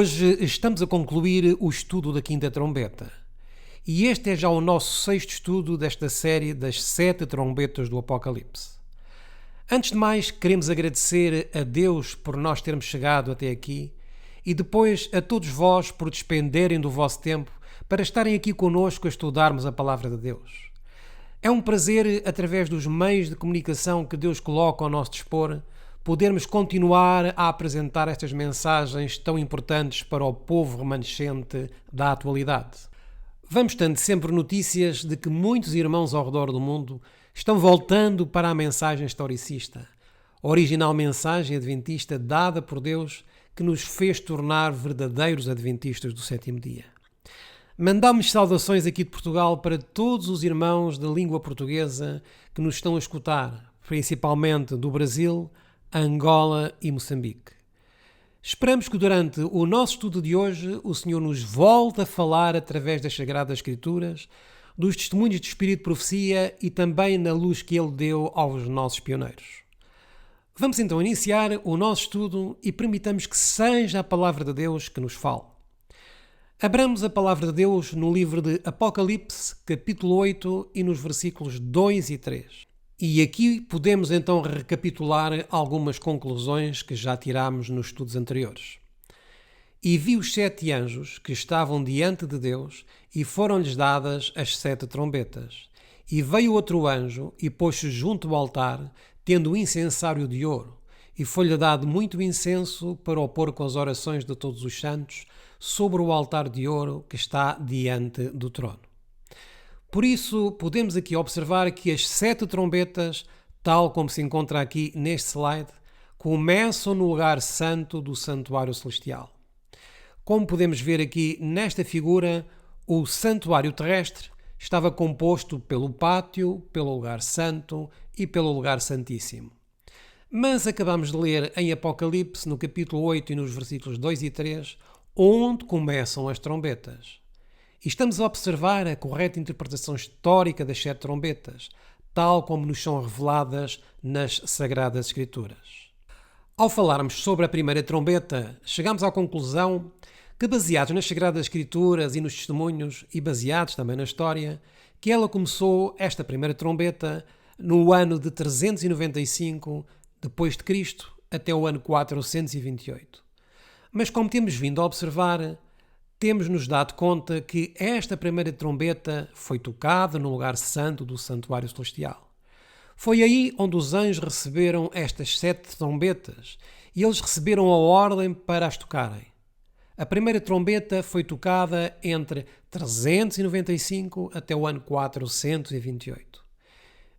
Hoje estamos a concluir o estudo da Quinta Trombeta. E este é já o nosso sexto estudo desta série das 7 trombetas do Apocalipse. Antes de mais, queremos agradecer a Deus por nós termos chegado até aqui e depois a todos vós por despenderem do vosso tempo para estarem aqui conosco a estudarmos a Palavra de Deus. É um prazer, através dos meios de comunicação que Deus coloca ao nosso dispor, podermos continuar a apresentar estas mensagens tão importantes para o povo remanescente da atualidade. Vamos tendo sempre notícias de que muitos irmãos ao redor do mundo estão voltando para a mensagem historicista, a original mensagem adventista dada por Deus que nos fez tornar verdadeiros adventistas do sétimo dia. Mandamos saudações aqui de Portugal para todos os irmãos da língua portuguesa que nos estão a escutar, principalmente do Brasil, Angola e Moçambique. Esperamos que durante o nosso estudo de hoje o Senhor nos volte a falar através das Sagradas Escrituras, dos testemunhos de Espírito de Profecia e também na luz que Ele deu aos nossos pioneiros. Vamos então iniciar o nosso estudo e permitamos que seja a Palavra de Deus que nos fale. Abramos a Palavra de Deus no livro de Apocalipse, capítulo 8 e nos versículos 2 e 3. E aqui podemos então recapitular algumas conclusões que já tirámos nos estudos anteriores. E vi os 7 anjos que estavam diante de Deus e foram-lhes dadas as 7 trombetas. E veio outro anjo e pôs-se junto ao altar, tendo o incensário de ouro, e foi-lhe dado muito incenso para o pôr com as orações de todos os santos sobre o altar de ouro que está diante do trono. Por isso, podemos aqui observar que as 7 trombetas, tal como se encontra aqui neste slide, começam no lugar santo do santuário celestial. Como podemos ver aqui nesta figura, o santuário terrestre estava composto pelo pátio, pelo lugar santo e pelo lugar santíssimo. Mas acabamos de ler em Apocalipse, no capítulo 8 e nos versículos 2 e 3, onde começam as trombetas. E estamos a observar a correta interpretação histórica das 7 trombetas, tal como nos são reveladas nas Sagradas Escrituras. Ao falarmos sobre a primeira trombeta, chegamos à conclusão que, baseados nas Sagradas Escrituras e nos testemunhos, e baseados também na história, que ela começou, esta primeira trombeta, no ano de 395 depois de Cristo até o ano 428. Mas como temos vindo a observar, temos nos dado conta que esta primeira trombeta foi tocada no lugar santo do santuário celestial. Foi aí onde os anjos receberam estas 7 trombetas e eles receberam a ordem para as tocarem. A primeira trombeta foi tocada entre 395 até o ano 428.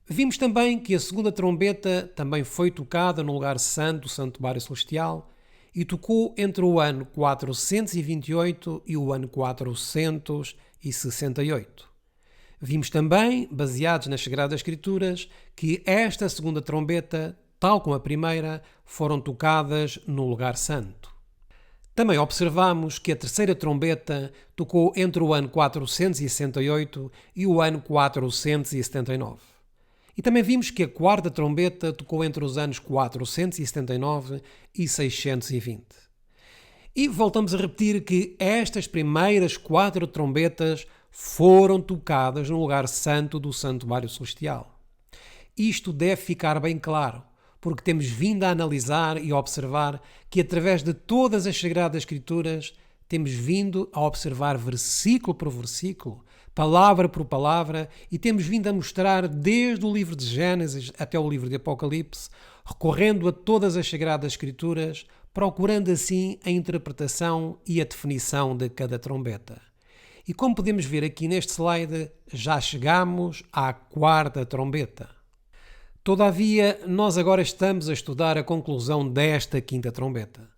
Vimos também que a segunda trombeta também foi tocada no lugar santo do santuário celestial e tocou entre o ano 428 e o ano 468. Vimos também, baseados nas Sagradas Escrituras, que esta segunda trombeta, tal como a primeira, foram tocadas no lugar santo. Também observamos que a terceira trombeta tocou entre o ano 468 e o ano 479. E também vimos que a quarta trombeta tocou entre os anos 479 e 620. E voltamos a repetir que estas primeiras 4 trombetas foram tocadas no lugar santo do santuário celestial. Isto deve ficar bem claro, porque temos vindo a analisar e a observar que através de todas as Sagradas Escrituras temos vindo a observar versículo por versículo, palavra por palavra, e temos vindo a mostrar desde o livro de Gênesis até o livro de Apocalipse, recorrendo a todas as Sagradas Escrituras, procurando assim a interpretação e a definição de cada trombeta. E como podemos ver aqui neste slide, já chegamos à quarta trombeta. Todavia, nós agora estamos a estudar a conclusão desta quinta trombeta.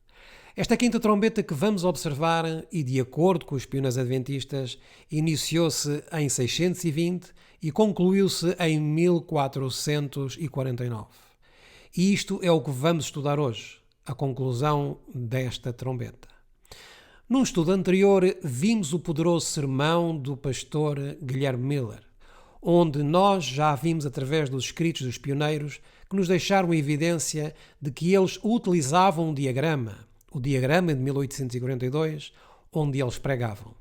Esta quinta trombeta que vamos observar, e de acordo com os pioneiros adventistas, iniciou-se em 620 e concluiu-se em 1449. E isto é o que vamos estudar hoje, a conclusão desta trombeta. Num estudo anterior, vimos o poderoso sermão do pastor Guilherme Miller, onde nós já vimos através dos escritos dos pioneiros que nos deixaram em evidência de que eles utilizavam um diagrama, o diagrama de 1842, onde eles pregavam.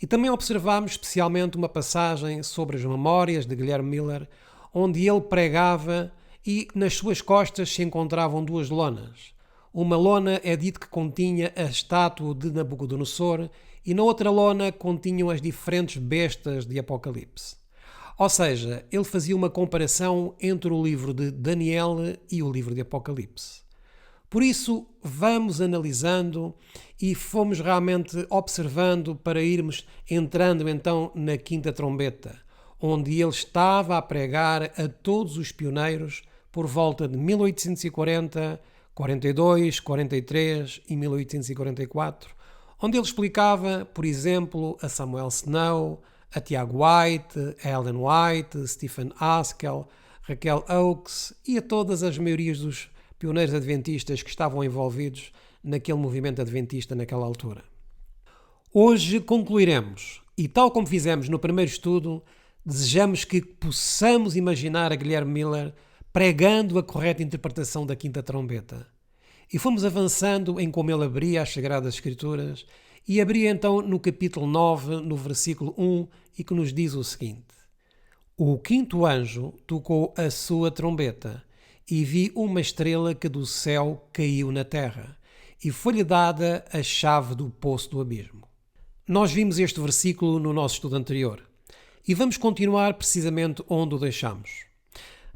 E também observámos especialmente uma passagem sobre as memórias de Guilherme Miller, onde ele pregava e nas suas costas se encontravam duas lonas. Uma lona é dito que continha a estátua de Nabucodonosor e na outra lona continham as diferentes bestas de Apocalipse. Ou seja, ele fazia uma comparação entre o livro de Daniel e o livro de Apocalipse. Por isso, vamos analisando e fomos realmente observando para irmos entrando então na quinta trombeta, onde ele estava a pregar a todos os pioneiros por volta de 1840, 42, 43 e 1844, onde ele explicava, por exemplo, a Samuel Snow, a Tiago White, a Ellen White, Stephen Haskell, Raquel Oakes e a todas as maiorias dos pioneiros adventistas que estavam envolvidos naquele movimento adventista naquela altura. Hoje concluiremos, e tal como fizemos no primeiro estudo, desejamos que possamos imaginar a Guilherme Miller pregando a correta interpretação da quinta trombeta. E fomos avançando em como ele abria as Sagradas Escrituras e abria então no capítulo 9, no versículo 1, e que nos diz o seguinte: O quinto anjo tocou a sua trombeta e vi uma estrela que do céu caiu na terra e foi-lhe dada a chave do poço do abismo. Nós vimos este versículo no nosso estudo anterior e vamos continuar precisamente onde o deixamos.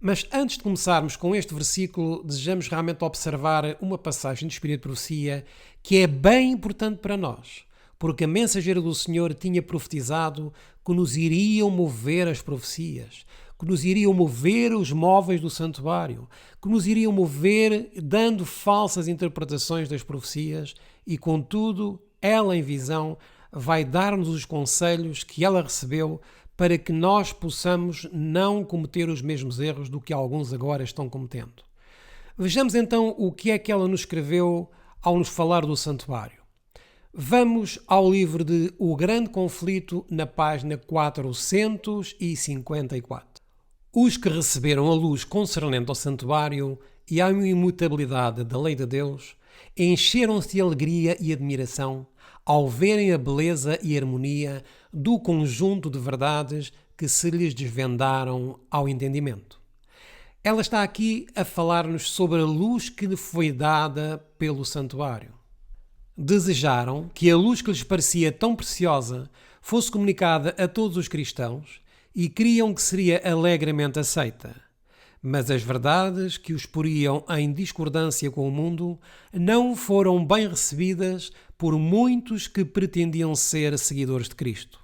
Mas antes de começarmos com este versículo, desejamos realmente observar uma passagem do Espírito de Profecia que é bem importante para nós, porque a mensageira do Senhor tinha profetizado que nos iriam mover as profecias, que nos iriam mover os móveis do santuário, que nos iriam mover dando falsas interpretações das profecias e, contudo, ela em visão vai dar-nos os conselhos que ela recebeu para que nós possamos não cometer os mesmos erros do que alguns agora estão cometendo. Vejamos então o que é que ela nos escreveu ao nos falar do santuário. Vamos ao livro de O Grande Conflito, na página 454. Os que receberam a luz concernente ao santuário e à imutabilidade da lei de Deus encheram-se de alegria e admiração ao verem a beleza e harmonia do conjunto de verdades que se lhes desvendaram ao entendimento. Ela está aqui a falar-nos sobre a luz que lhe foi dada pelo santuário. Desejaram que a luz que lhes parecia tão preciosa fosse comunicada a todos os cristãos e criam que seria alegremente aceita. Mas as verdades que os poriam em discordância com o mundo não foram bem recebidas por muitos que pretendiam ser seguidores de Cristo.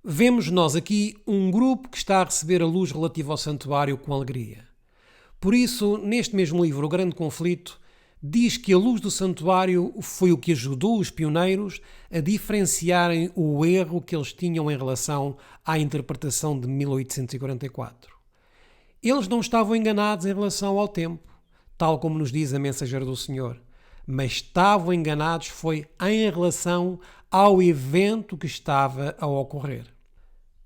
Vemos nós aqui um grupo que está a receber a luz relativa ao santuário com alegria. Por isso, neste mesmo livro, O Grande Conflito, diz que a luz do santuário foi o que ajudou os pioneiros a diferenciarem o erro que eles tinham em relação à interpretação de 1844. Eles não estavam enganados em relação ao tempo, tal como nos diz a mensageira do Senhor, mas estavam enganados foi em relação ao evento que estava a ocorrer.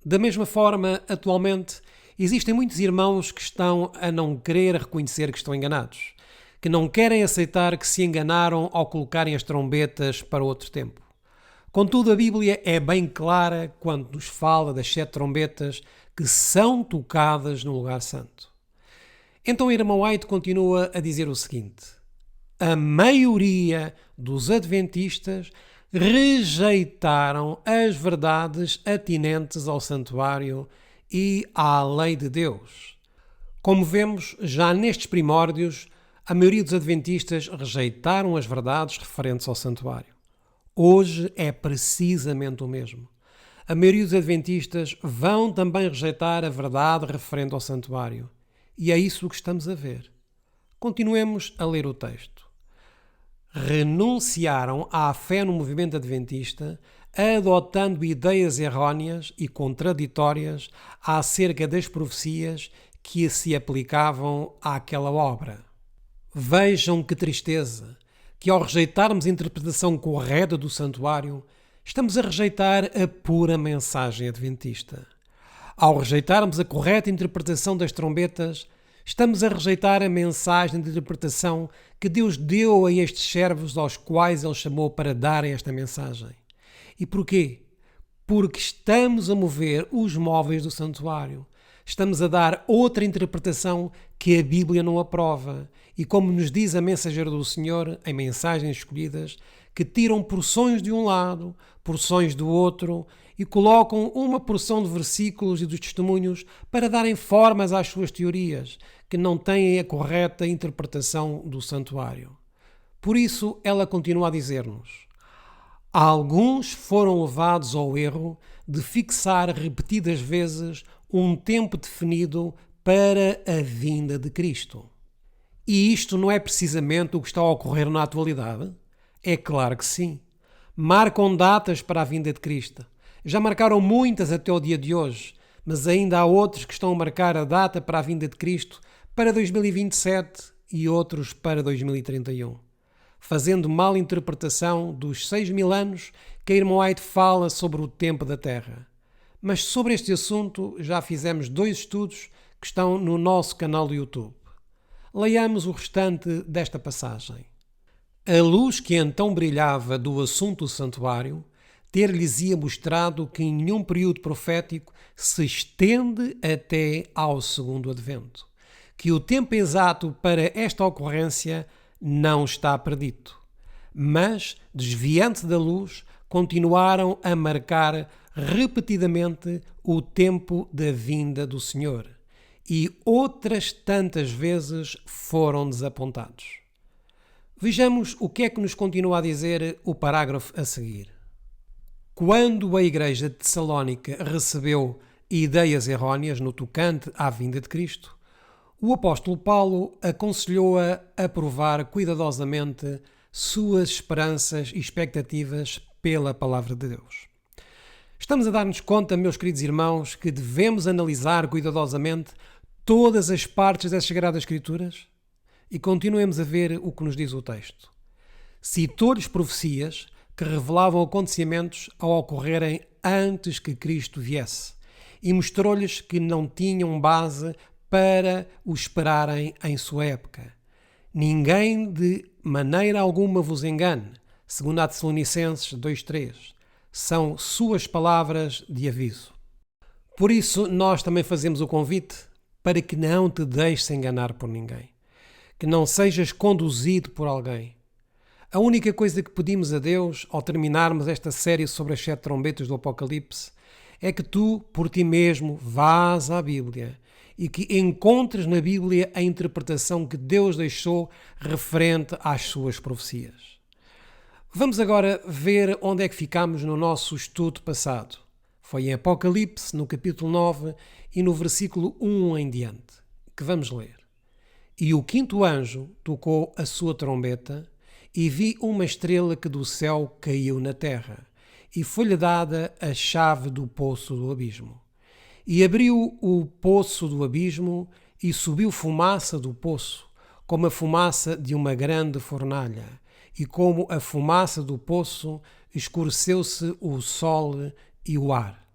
Da mesma forma, atualmente, existem muitos irmãos que estão a não querer reconhecer que estão enganados, que não querem aceitar que se enganaram ao colocarem as trombetas para outro tempo. Contudo, a Bíblia é bem clara quando nos fala das 7 trombetas que são tocadas no lugar santo. Então, a irmã White continua a dizer o seguinte: a maioria dos adventistas rejeitaram as verdades atinentes ao santuário e à lei de Deus. Como vemos, já nestes primórdios, a maioria dos adventistas rejeitaram as verdades referentes ao santuário. Hoje é precisamente o mesmo. A maioria dos adventistas vão também rejeitar a verdade referente ao santuário. E é isso que estamos a ver. Continuemos a ler o texto. Renunciaram à fé no movimento adventista, adotando ideias erróneas e contraditórias acerca das profecias que se aplicavam àquela obra. Vejam que tristeza, que ao rejeitarmos a interpretação correta do santuário, estamos a rejeitar a pura mensagem adventista. Ao rejeitarmos a correta interpretação das trombetas, Estamos a rejeitar a mensagem de interpretação que Deus deu a estes servos aos quais Ele chamou para darem esta mensagem. E porquê? Porque estamos a mover os móveis do santuário. Estamos a dar outra interpretação que a Bíblia não aprova. E como nos diz a mensageira do Senhor, em Mensagens Escolhidas, que tiram porções de um lado, porções do outro, e colocam uma porção de versículos e dos testemunhos para darem formas às suas teorias, que não têm a correta interpretação do santuário. Por isso, ela continua a dizer-nos: alguns foram levados ao erro de fixar repetidas vezes um tempo definido para a vinda de Cristo. E isto não é precisamente o que está a ocorrer na atualidade? É claro que sim. Marcam datas para a vinda de Cristo. Já marcaram muitas até o dia de hoje, mas ainda há outros que estão a marcar a data para a vinda de Cristo para 2027 e outros para 2031. Fazendo mal interpretação dos 6.000 anos que a irmã White fala sobre o tempo da Terra. Mas sobre este assunto já fizemos 2 estudos que estão no nosso canal do YouTube. Leiamos o restante desta passagem. A luz que então brilhava do assunto do santuário ter-lhes-ia mostrado que em nenhum período profético se estende até ao segundo advento, que o tempo exato para esta ocorrência não está predito, mas, desviando-se da luz, continuaram a marcar repetidamente o tempo da vinda do Senhor, e outras tantas vezes foram desapontados. Vejamos o que é que nos continua a dizer o parágrafo a seguir. Quando a igreja de Tessalónica recebeu ideias erróneas no tocante à vinda de Cristo, o apóstolo Paulo aconselhou-a a provar cuidadosamente suas esperanças e expectativas pela palavra de Deus. Estamos a dar-nos conta, meus queridos irmãos, que devemos analisar cuidadosamente todas as partes das Sagradas Escrituras? E continuemos a ver o que nos diz o texto. Citou-lhes profecias que revelavam acontecimentos a ocorrerem antes que Cristo viesse e mostrou-lhes que não tinham base para o esperarem em sua época. Ninguém de maneira alguma vos engane, segundo a Tessalonicenses 2:3. São suas palavras de aviso. Por isso, nós também fazemos o convite para que não te deixes enganar por ninguém. Que não sejas conduzido por alguém. A única coisa que pedimos a Deus, ao terminarmos esta série sobre as 7 trombetas do Apocalipse, é que tu, por ti mesmo, vás à Bíblia e que encontres na Bíblia a interpretação que Deus deixou referente às suas profecias. Vamos agora ver onde é que ficamos no nosso estudo passado. Foi em Apocalipse, no capítulo 9 e no versículo 1 em diante, que vamos ler. E o 5º anjo tocou a sua trombeta e vi uma estrela que do céu caiu na terra e foi-lhe dada a chave do poço do abismo. E abriu o poço do abismo e subiu fumaça do poço, como a fumaça de uma grande fornalha, e como a fumaça do poço escureceu-se o sol e o ar.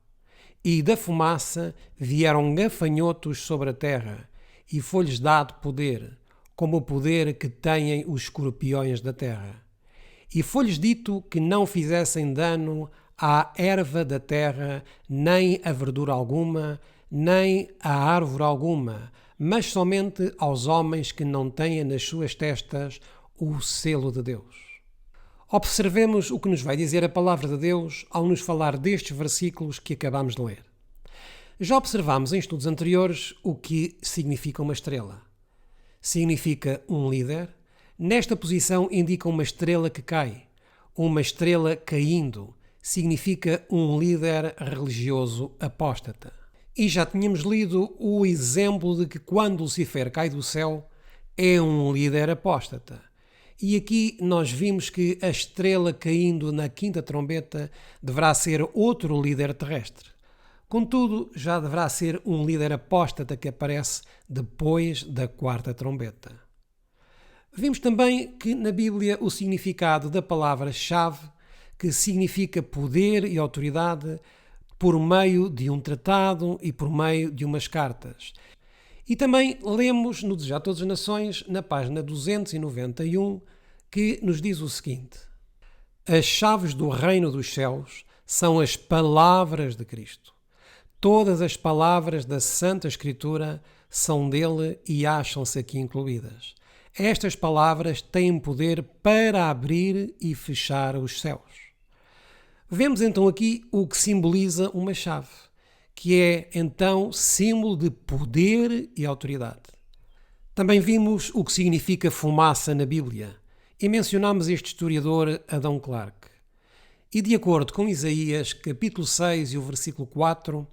E da fumaça vieram gafanhotos sobre a terra, e foi-lhes dado poder, como o poder que têm os escorpiões da terra. E foi-lhes dito que não fizessem dano à erva da terra, nem a verdura alguma, nem a árvore alguma, mas somente aos homens que não têm nas suas testas o selo de Deus. Observemos o que nos vai dizer a palavra de Deus ao nos falar destes versículos que acabamos de ler. Já observámos em estudos anteriores o que significa uma estrela. Significa um líder. Nesta posição indica uma estrela que cai. Uma estrela caindo significa um líder religioso apóstata. E já tínhamos lido o exemplo de que quando Lucifer cai do céu é um líder apóstata. E aqui nós vimos que a estrela caindo na 5ª trombeta deverá ser outro líder terrestre. Contudo, já deverá ser um líder apóstata que aparece depois da 4ª trombeta. Vimos também que na Bíblia o significado da palavra chave, que significa poder e autoridade, por meio de um tratado e por meio de umas cartas. E também lemos no Desejar Todas as Nações, na página 291, que nos diz o seguinte: as chaves do reino dos céus são as palavras de Cristo. Todas as palavras da Santa Escritura são dele e acham-se aqui incluídas. Estas palavras têm poder para abrir e fechar os céus. Vemos então aqui o que simboliza uma chave, que é então símbolo de poder e autoridade. Também vimos o que significa fumaça na Bíblia e mencionamos este historiador Adão Clarke. E de acordo com Isaías, capítulo 6 e o versículo 4,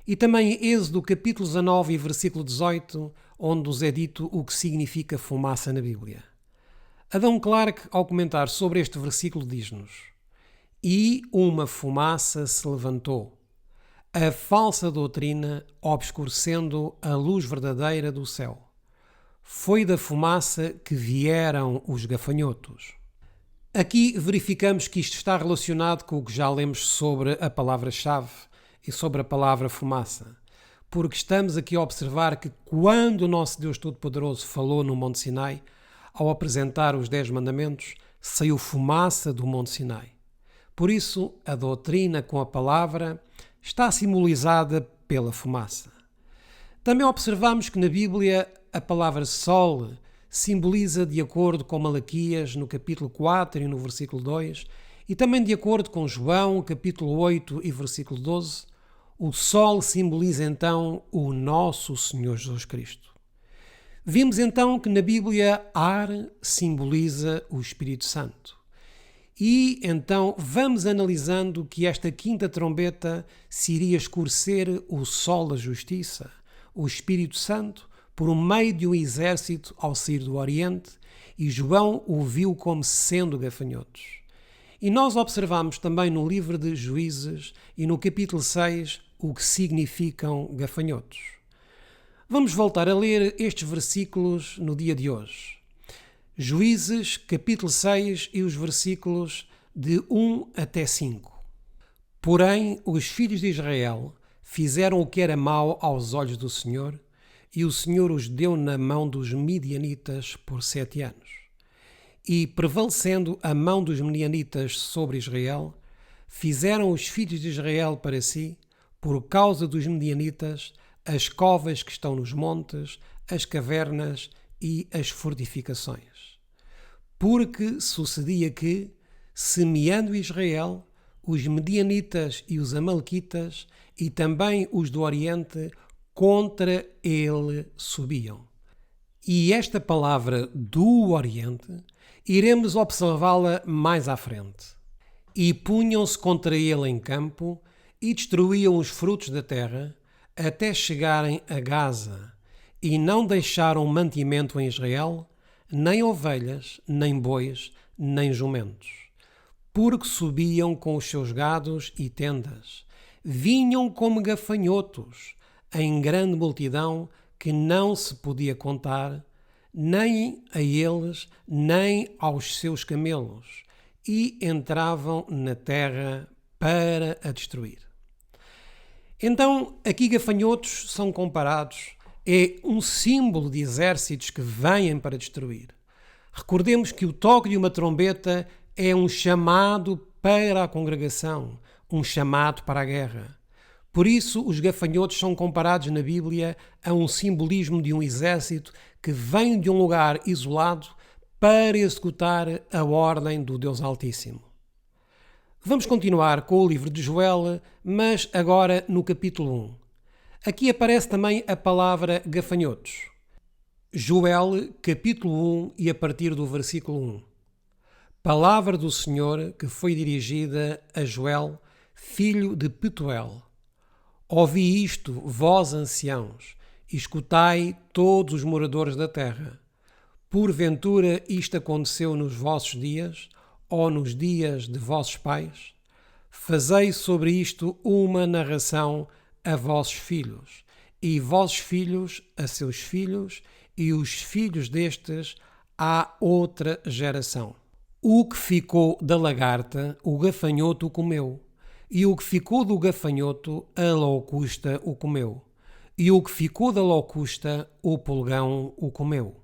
e também Êxodo, capítulo 19 e versículo 18, onde nos é dito o que significa fumaça na Bíblia. Adão Clarke, ao comentar sobre este versículo, diz-nos: e uma fumaça se levantou, a falsa doutrina obscurecendo a luz verdadeira do céu. Foi da fumaça que vieram os gafanhotos. Aqui verificamos que isto está relacionado com o que já lemos sobre a palavra-chave e sobre a palavra fumaça, porque estamos aqui a observar que quando o nosso Deus Todo-Poderoso falou no Monte Sinai, ao apresentar os 10 mandamentos, saiu fumaça do Monte Sinai. Por isso, a doutrina com a palavra está simbolizada pela fumaça. Também observamos que na Bíblia a palavra sol simboliza, de acordo com Malaquias, no capítulo 4 e no versículo 2, e também de acordo com João, capítulo 8 e versículo 12, o sol simboliza então o nosso Senhor Jesus Cristo. Vimos então que na Bíblia ar simboliza o Espírito Santo. E então vamos analisando que esta quinta trombeta se iria escurecer o sol da justiça, o Espírito Santo, por meio de um exército ao sair do Oriente, e João o viu como sendo gafanhotos. E nós observamos também no livro de Juízes e no capítulo 6 o que significam gafanhotos. Vamos voltar a ler estes versículos no dia de hoje. Juízes, capítulo 6 e os versículos de 1 até 5. Porém, os filhos de Israel fizeram o que era mau aos olhos do Senhor, e o Senhor os deu na mão dos midianitas por 7 anos. E, prevalecendo a mão dos midianitas sobre Israel, fizeram os filhos de Israel para si, por causa dos midianitas, as covas que estão nos montes, as cavernas e as fortificações. Porque sucedia que, semeando Israel, os medianitas e os amalequitas e também os do Oriente contra ele subiam. E esta palavra do Oriente iremos observá-la mais à frente. E punham-se contra ele em campo e destruíam os frutos da terra até chegarem a Gaza, e não deixaram mantimento em Israel, nem ovelhas, nem bois, nem jumentos, porque subiam com os seus gados e tendas, vinham como gafanhotos, em grande multidão que não se podia contar, nem a eles, nem aos seus camelos, e entravam na terra para a destruir. Então, aqui gafanhotos são comparados, é um símbolo de exércitos que vêm para destruir. Recordemos que o toque de uma trombeta é um chamado para a congregação, um chamado para a guerra. Por isso, os gafanhotos são comparados na Bíblia a um simbolismo de um exército que vem de um lugar isolado para executar a ordem do Deus Altíssimo. Vamos continuar com o livro de Joel, mas agora no capítulo 1. Aqui aparece também a palavra gafanhotos. Joel, capítulo 1 e a partir do versículo 1. Palavra do Senhor que foi dirigida a Joel, filho de Petuel. Ouvi isto, vós anciãos, e escutai todos os moradores da terra. Porventura isto aconteceu nos vossos dias, ou nos dias de vossos pais? Fazei sobre isto uma narração a vossos filhos, e vossos filhos a seus filhos, e os filhos destes à outra geração. O que ficou da lagarta, o gafanhoto o comeu, e o que ficou do gafanhoto, a locusta o comeu. e o que ficou da locusta, o pulgão o comeu.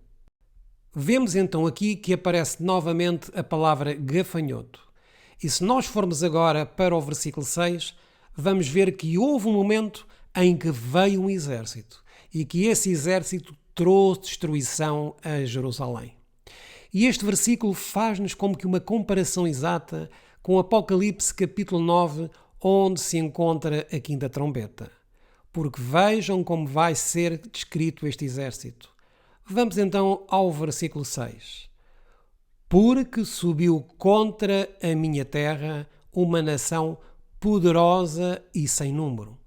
Vemos então aqui que aparece novamente a palavra gafanhoto. E se nós formos agora para o versículo 6, vamos ver que houve um momento em que veio um exército e que esse exército trouxe destruição a Jerusalém. E este versículo faz-nos como que uma comparação exata com Apocalipse capítulo 9, onde se encontra a quinta trombeta. Porque vejam como vai ser descrito este exército. Vamos então ao versículo 6. Porque subiu contra a minha terra uma nação poderosa e sem número.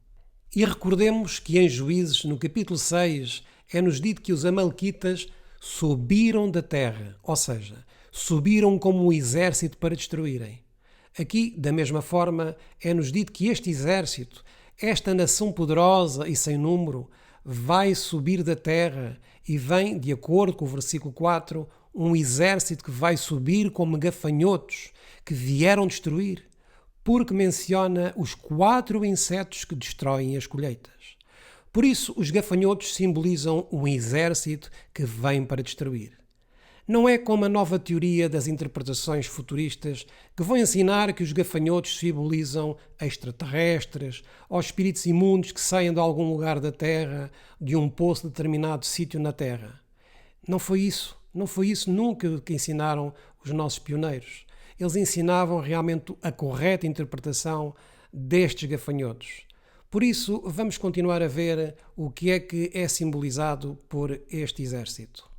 E recordemos que em Juízes, no capítulo 6, é-nos dito que os amalequitas subiram da terra, ou seja, subiram como um exército para destruírem. Aqui, da mesma forma, é-nos dito que este exército, esta nação poderosa e sem número, vai subir da terra e vem, de acordo com o versículo 4, um exército que vai subir como gafanhotos que vieram destruir, porque menciona os 4 insetos que destroem as colheitas. Por isso, os gafanhotos simbolizam um exército que vem para destruir. Não é como a nova teoria das interpretações futuristas que vão ensinar que os gafanhotos simbolizam extraterrestres ou espíritos imundos que saem de algum lugar da Terra, de um poço de determinado sítio na Terra. Não foi isso nunca que ensinaram os nossos pioneiros. Eles ensinavam realmente a correta interpretação destes gafanhotos. Por isso, vamos continuar a ver o que é simbolizado por este exército.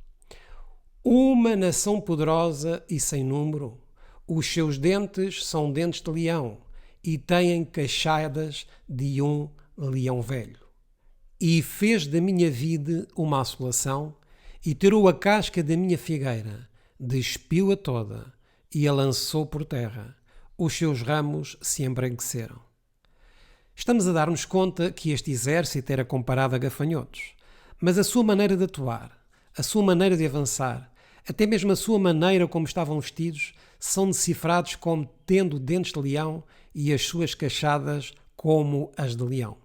Uma nação poderosa e sem número. Os seus dentes são dentes de leão e têm queixadas de um leão velho. E fez da minha vide uma assolação e tirou a casca da minha figueira, despiu-a toda e a lançou por terra. Os seus ramos se embranqueceram. Estamos a dar-nos conta que este exército era comparado a gafanhotos, mas a sua maneira de atuar, a sua maneira de avançar, até mesmo a sua maneira como estavam vestidos, são decifrados como tendo dentes de leão e as suas queixadas como as de leão.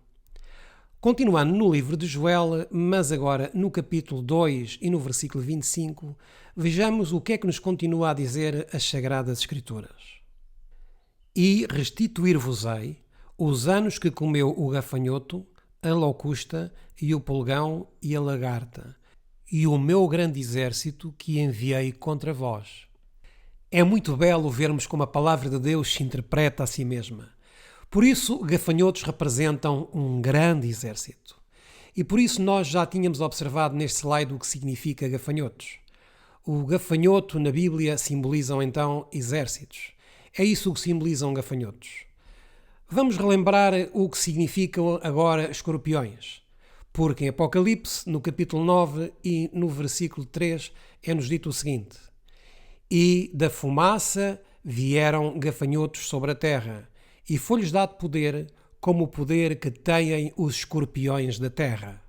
Continuando no livro de Joel, mas agora no capítulo 2 e no versículo 25, vejamos o que é que nos continua a dizer as Sagradas Escrituras. E restituir-vos-ei os anos que comeu o gafanhoto, a locusta e o pulgão e a lagarta, e o meu grande exército que enviei contra vós. É muito belo vermos como a palavra de Deus se interpreta a si mesma. Por isso, gafanhotos representam um grande exército. E por isso nós já tínhamos observado neste slide o que significa gafanhotos. O gafanhoto na Bíblia simbolizam então exércitos. É isso que simbolizam gafanhotos. Vamos relembrar o que significam agora escorpiões. Porque em Apocalipse, no capítulo 9 e no versículo 3, é-nos dito o seguinte: E da fumaça vieram gafanhotos sobre a terra, e foi-lhes dado poder, como o poder que têm os escorpiões da terra.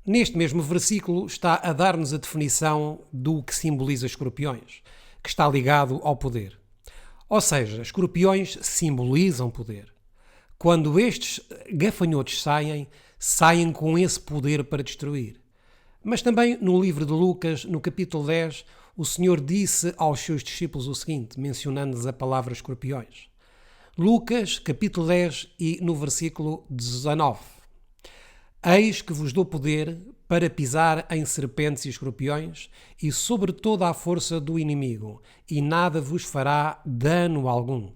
Neste mesmo versículo está a dar-nos a definição do que simboliza escorpiões, que está ligado ao poder. Ou seja, escorpiões simbolizam poder. Quando estes gafanhotos saem com esse poder para destruir. Mas também no livro de Lucas, no capítulo 10, o Senhor disse aos seus discípulos o seguinte, mencionando-lhes a palavra escorpiões. Lucas, capítulo 10 e no versículo 19. Eis que vos dou poder para pisar em serpentes e escorpiões e sobre toda a força do inimigo, e nada vos fará dano algum.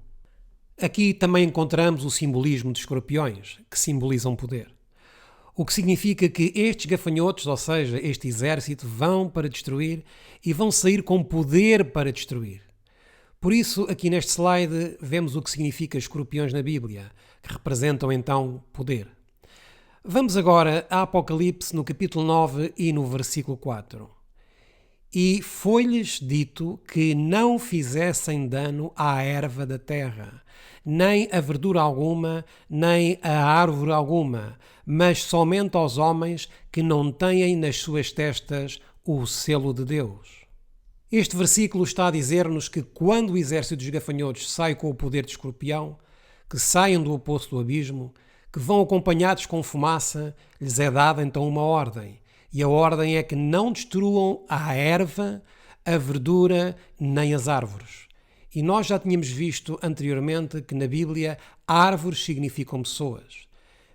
Aqui também encontramos o simbolismo de escorpiões, que simbolizam poder. O que significa que estes gafanhotos, ou seja, este exército, vão para destruir e vão sair com poder para destruir. Por isso, aqui neste slide, vemos o que significa escorpiões na Bíblia, que representam então poder. Vamos agora a Apocalipse, no capítulo 9 e no versículo 4. E foi-lhes dito que não fizessem dano à erva da terra, nem a verdura alguma, nem a árvore alguma, mas somente aos homens que não têm nas suas testas o selo de Deus. Este versículo está a dizer-nos que quando o exército dos gafanhotos sai com o poder de escorpião, que saiam do poço do abismo, que vão acompanhados com fumaça, lhes é dada então uma ordem. E a ordem é que não destruam a erva, a verdura, nem as árvores. E nós já tínhamos visto anteriormente que na Bíblia árvores significam pessoas.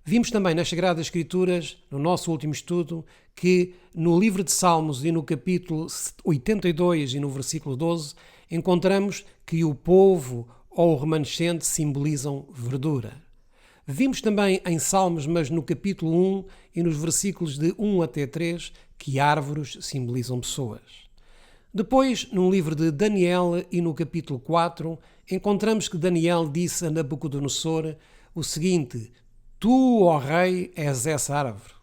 Vimos também nas Sagradas Escrituras, no nosso último estudo, que no livro de Salmos e no capítulo 82 e no versículo 12, encontramos que o povo ou o remanescente simbolizam verdura. Vimos também em Salmos, mas no capítulo 1 e nos versículos de 1 até 3, que árvores simbolizam pessoas. Depois, no livro de Daniel e no capítulo 4, encontramos que Daniel disse a Nabucodonosor o seguinte: Tu, ó rei, és essa árvore.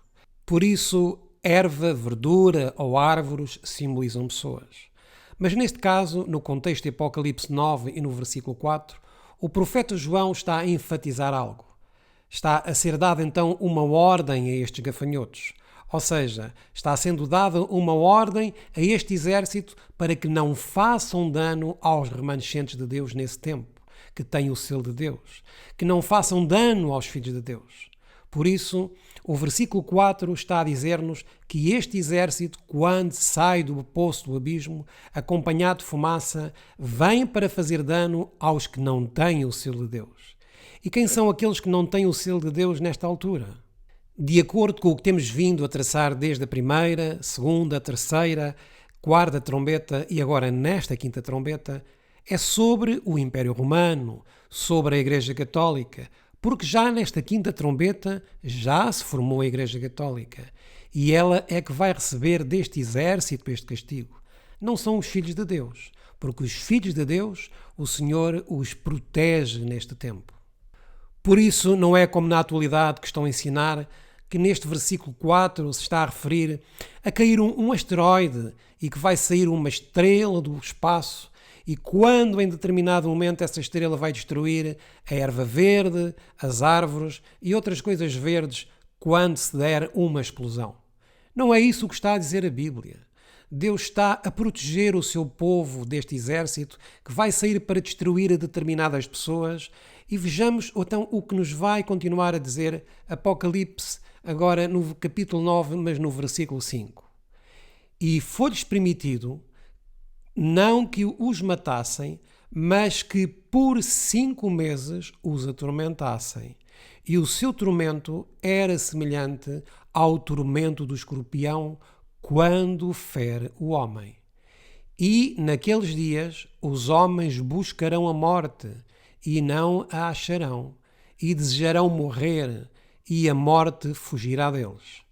Por isso, erva, verdura ou árvores simbolizam pessoas. Mas neste caso, no contexto de Apocalipse 9 e no versículo 4, o profeta João está a enfatizar algo. Está a ser dada então uma ordem a estes gafanhotos. Ou seja, está sendo dada uma ordem a este exército para que não façam dano aos remanescentes de Deus nesse tempo, que têm o selo de Deus, que não façam dano aos filhos de Deus. Por isso, o versículo 4 está a dizer-nos que este exército, quando sai do poço do abismo, acompanhado de fumaça, vem para fazer dano aos que não têm o selo de Deus. E quem são aqueles que não têm o selo de Deus nesta altura? De acordo com o que temos vindo a traçar desde a primeira, segunda, terceira, quarta trombeta e agora nesta quinta trombeta, é sobre o Império Romano, sobre a Igreja Católica, porque já nesta quinta trombeta já se formou a Igreja Católica e ela é que vai receber deste exército este castigo. Não são os filhos de Deus, porque os filhos de Deus, o Senhor os protege neste tempo. Por isso, não é como na atualidade que estão a ensinar que neste versículo 4 se está a referir a cair um asteroide e que vai sair uma estrela do espaço e quando em determinado momento essa estrela vai destruir a erva verde, as árvores e outras coisas verdes quando se der uma explosão. Não é isso que está a dizer a Bíblia. Deus está a proteger o seu povo deste exército que vai sair para destruir determinadas pessoas e vejamos então o que nos vai continuar a dizer Apocalipse agora no capítulo 9, mas no versículo 5. E foi-lhes permitido não que os matassem, mas que por 5 meses os atormentassem. E o seu tormento era semelhante ao tormento do escorpião quando fere o homem. E naqueles dias os homens buscarão a morte e não a acharão, e desejarão morrer, e a morte fugirá deles.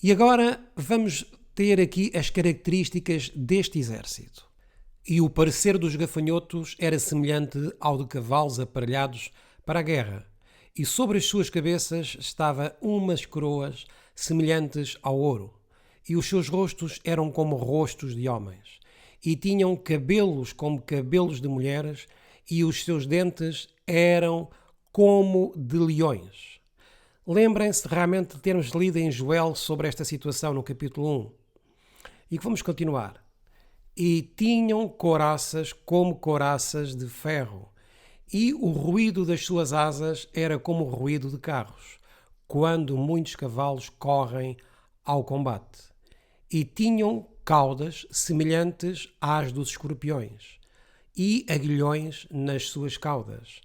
E agora vamos ter aqui as características deste exército. E o parecer dos gafanhotos era semelhante ao de cavalos aparelhados para a guerra, e sobre as suas cabeças estava umas coroas semelhantes ao ouro, e os seus rostos eram como rostos de homens, e tinham cabelos como cabelos de mulheres, e os seus dentes eram como de leões. Lembrem-se realmente de termos lido em Joel sobre esta situação no capítulo 1. E que vamos continuar. E tinham couraças como couraças de ferro, e o ruído das suas asas era como o ruído de carros, quando muitos cavalos correm ao combate. E tinham caudas semelhantes às dos escorpiões, e aguilhões nas suas caudas,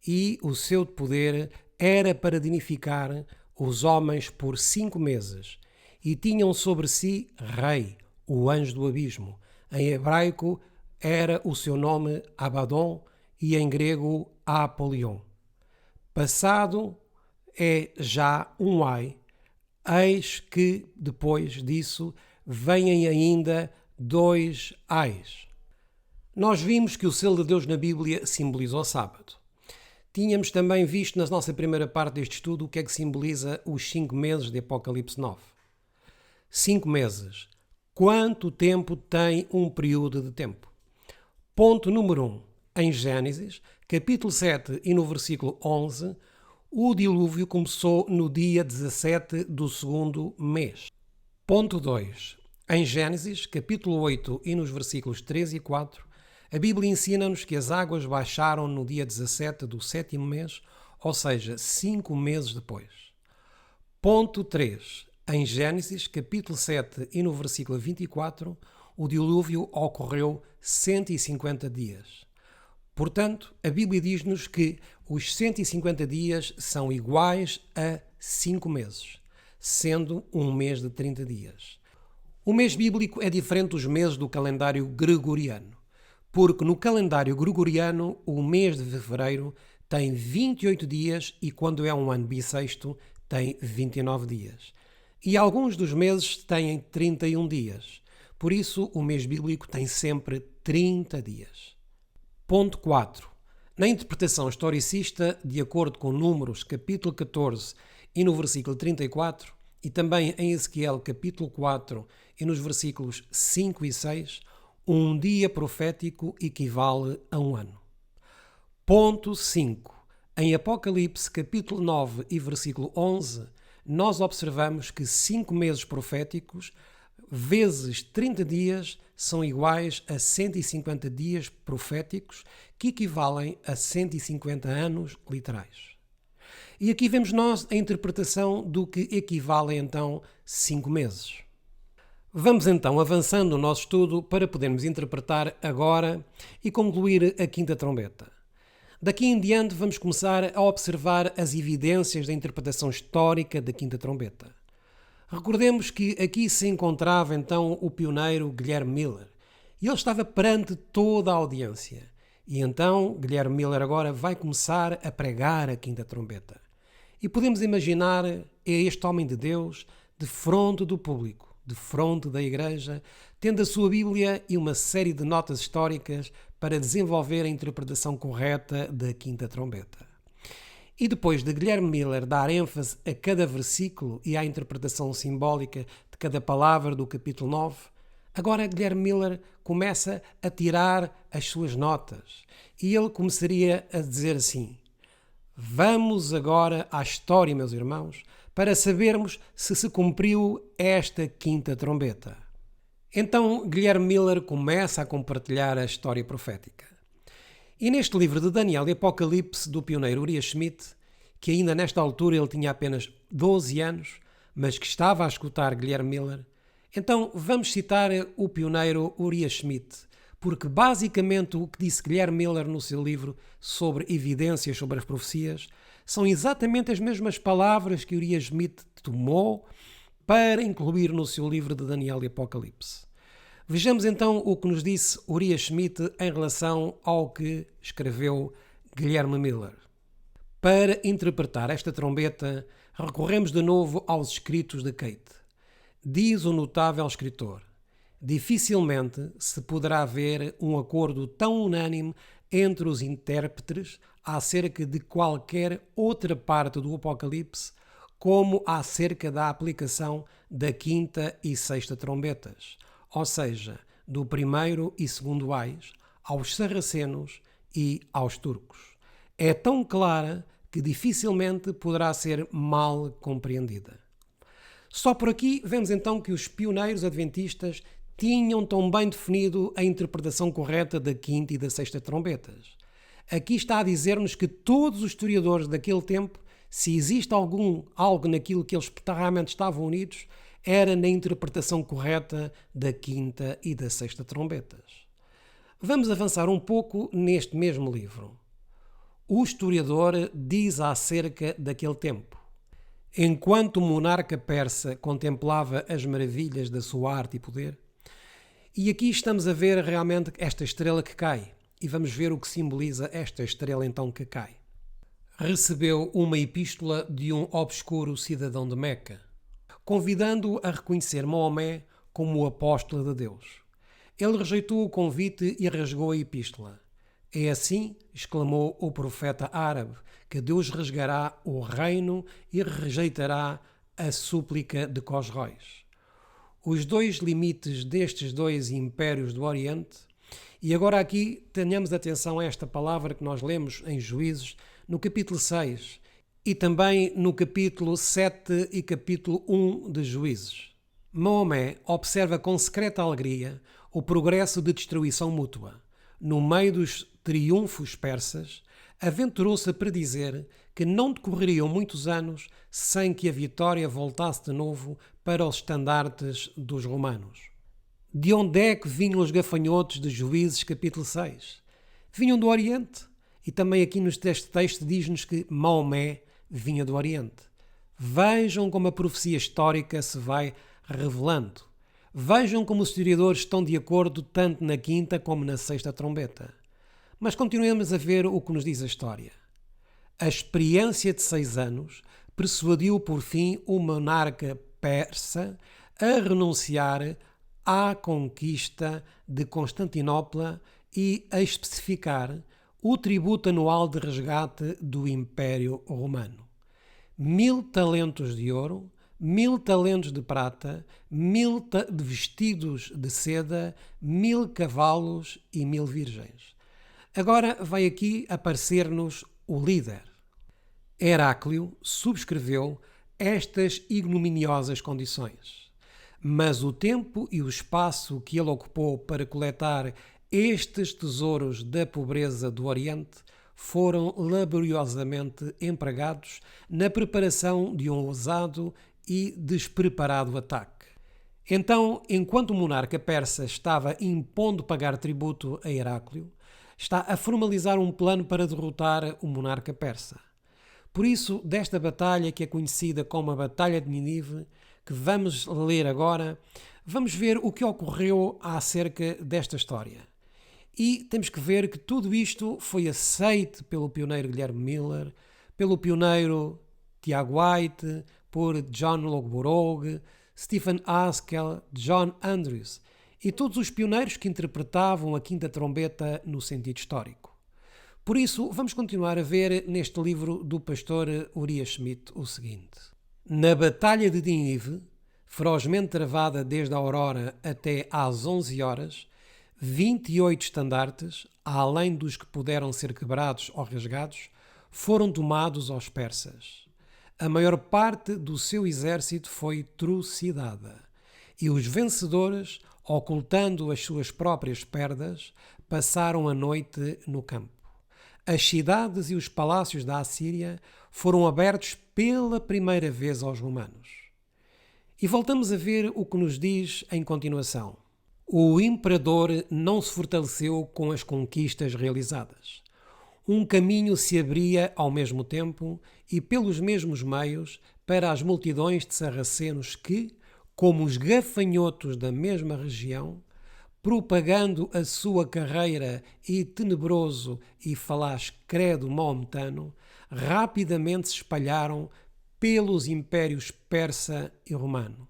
e o seu poder era para danificar os homens por 5 meses, e tinham sobre si rei, o anjo do abismo. Em hebraico era o seu nome Abaddon e em grego Apolion. Passado é já um ai, eis que depois disso vêm ainda 2 ais. Nós vimos que o selo de Deus na Bíblia simboliza o sábado. Tínhamos também visto na nossa primeira parte deste estudo o que é que simboliza os 5 meses de Apocalipse 9. 5 meses. Quanto tempo tem um período de tempo? Ponto número 1. Em Gênesis, capítulo 7 e no versículo 11, o dilúvio começou no dia 17 do segundo mês. Ponto 2. Em Gênesis, capítulo 8 e nos versículos 3 e 4, a Bíblia ensina-nos que as águas baixaram no dia 17 do sétimo mês, ou seja, 5 meses depois. Ponto 3. Em Gênesis, capítulo 7 e no versículo 24, o dilúvio ocorreu 150 dias. Portanto, a Bíblia diz-nos que os 150 dias são iguais a 5 meses, sendo um mês de 30 dias. O mês bíblico é diferente dos meses do calendário gregoriano, porque no calendário gregoriano o mês de fevereiro tem 28 dias e quando é um ano bissexto tem 29 dias. E alguns dos meses têm 31 dias. Por isso, o mês bíblico tem sempre 30 dias. Ponto 4. Na interpretação historicista, de acordo com Números, capítulo 14 e no versículo 34, e também em Ezequiel, capítulo 4 e nos versículos 5 e 6, um dia profético equivale a um ano. Ponto 5. Em Apocalipse, capítulo 9 e versículo 11, nós observamos que 5 meses proféticos vezes 30 dias são iguais a 150 dias proféticos, que equivalem a 150 anos literais. E aqui vemos nós a interpretação do que equivale então 5 meses. Vamos então avançando no nosso estudo para podermos interpretar agora e concluir a quinta trombeta. Daqui em diante vamos começar a observar as evidências da interpretação histórica da quinta trombeta. Recordemos que aqui se encontrava então o pioneiro Guilherme Miller e ele estava perante toda a audiência. E então Guilherme Miller agora vai começar a pregar a quinta trombeta. E podemos imaginar este homem de Deus de fronte do público, de fronte da igreja, tendo a sua Bíblia e uma série de notas históricas para desenvolver a interpretação correta da quinta trombeta. E depois de Guilherme Miller dar ênfase a cada versículo e à interpretação simbólica de cada palavra do capítulo 9, agora Guilherme Miller começa a tirar as suas notas e ele começaria a dizer assim: vamos agora à história, meus irmãos, para sabermos se cumpriu esta quinta trombeta. Então Guilherme Miller começa a compartilhar a história profética. E neste livro de Daniel e Apocalipse do pioneiro Uriah Schmid, que ainda nesta altura ele tinha apenas 12 anos, mas que estava a escutar Guilherme Miller, então vamos citar o pioneiro Uriah Schmid, porque basicamente o que disse Guilherme Miller no seu livro sobre evidências sobre as profecias são exatamente as mesmas palavras que Uriah Schmid tomou para incluir no seu livro de Daniel e Apocalipse. Vejamos então o que nos disse Uriah Schmid em relação ao que escreveu Guilherme Miller. Para interpretar esta trombeta, recorremos de novo aos escritos de Kate. Diz o notável escritor: dificilmente se poderá ver um acordo tão unânime entre os intérpretes acerca de qualquer outra parte do Apocalipse como acerca da aplicação da quinta e sexta trombetas, ou seja, do primeiro e segundo ais, aos sarracenos e aos turcos. É tão clara que dificilmente poderá ser mal compreendida. Só por aqui vemos então que os pioneiros adventistas tinham tão bem definido a interpretação correta da quinta e da sexta trombetas. Aqui está a dizer-nos que todos os historiadores daquele tempo, se existe algo naquilo que eles realmente estavam unidos, era na interpretação correta da quinta e da sexta trombetas. Vamos avançar um pouco neste mesmo livro. O historiador diz acerca daquele tempo: enquanto o monarca persa contemplava as maravilhas da sua arte e poder, e aqui estamos a ver realmente esta estrela que cai, e vamos ver o que simboliza esta estrela então que cai. Recebeu uma epístola de um obscuro cidadão de Meca, convidando-o a reconhecer Maomé como o apóstolo de Deus. Ele rejeitou o convite e rasgou a epístola. É assim, exclamou o profeta árabe, que Deus rasgará o reino e rejeitará a súplica de Cosroes. Os dois limites destes dois impérios do Oriente. E agora aqui tenhamos atenção a esta palavra que nós lemos em Juízes, no capítulo 6 e também no capítulo 7 e capítulo 1 de Juízes. Maomé observa com secreta alegria o progresso de destruição mútua. No meio dos triunfos persas, aventurou-se a predizer que não decorreriam muitos anos sem que a vitória voltasse de novo para os estandartes dos romanos. De onde é que vinham os gafanhotos de Juízes capítulo 6? Vinham do Oriente. E também aqui neste texto diz-nos que Maomé vinha do Oriente. Vejam como a profecia histórica se vai revelando. Vejam como os historiadores estão de acordo tanto na quinta como na sexta trombeta. Mas continuemos a ver o que nos diz a história. A experiência de 6 anos persuadiu por fim o monarca persa a renunciar à conquista de Constantinopla e a especificar o tributo anual de resgate do Império Romano. 1000 talentos de ouro, 1000 talentos de prata, 1000 de vestidos de seda, 1000 cavalos e 1000 virgens. Agora vai aqui aparecer-nos o líder. Heráclio subscreveu estas ignominiosas condições. Mas o tempo e o espaço que ele ocupou para coletar estes tesouros da pobreza do Oriente foram laboriosamente empregados na preparação de um ousado e despreparado ataque. Então, enquanto o monarca persa estava impondo pagar tributo a Heráclio, está a formalizar um plano para derrotar o monarca persa. Por isso, desta batalha, que é conhecida como a Batalha de Nínive, que vamos ler agora, vamos ver o que ocorreu acerca desta história. E temos que ver que tudo isto foi aceito pelo pioneiro Guilherme Miller, pelo pioneiro Tiago White, por John Logborog, Stephen Haskell, John Andrews e todos os pioneiros que interpretavam a quinta trombeta no sentido histórico. Por isso, vamos continuar a ver neste livro do pastor Uriah Schmidt o seguinte. Na Batalha de Nínive, ferozmente travada desde a aurora até às 11 horas, 28 estandartes, além dos que puderam ser quebrados ou rasgados, foram tomados aos persas. A maior parte do seu exército foi trucidada, e os vencedores, ocultando as suas próprias perdas, passaram a noite no campo. As cidades e os palácios da Assíria foram abertos pela primeira vez aos romanos. E voltamos a ver o que nos diz em continuação. O imperador não se fortaleceu com as conquistas realizadas. Um caminho se abria ao mesmo tempo e pelos mesmos meios para as multidões de sarracenos que, como os gafanhotos da mesma região, propagando a sua carreira e tenebroso e falaz credo maometano, rapidamente se espalharam pelos impérios persa e romano.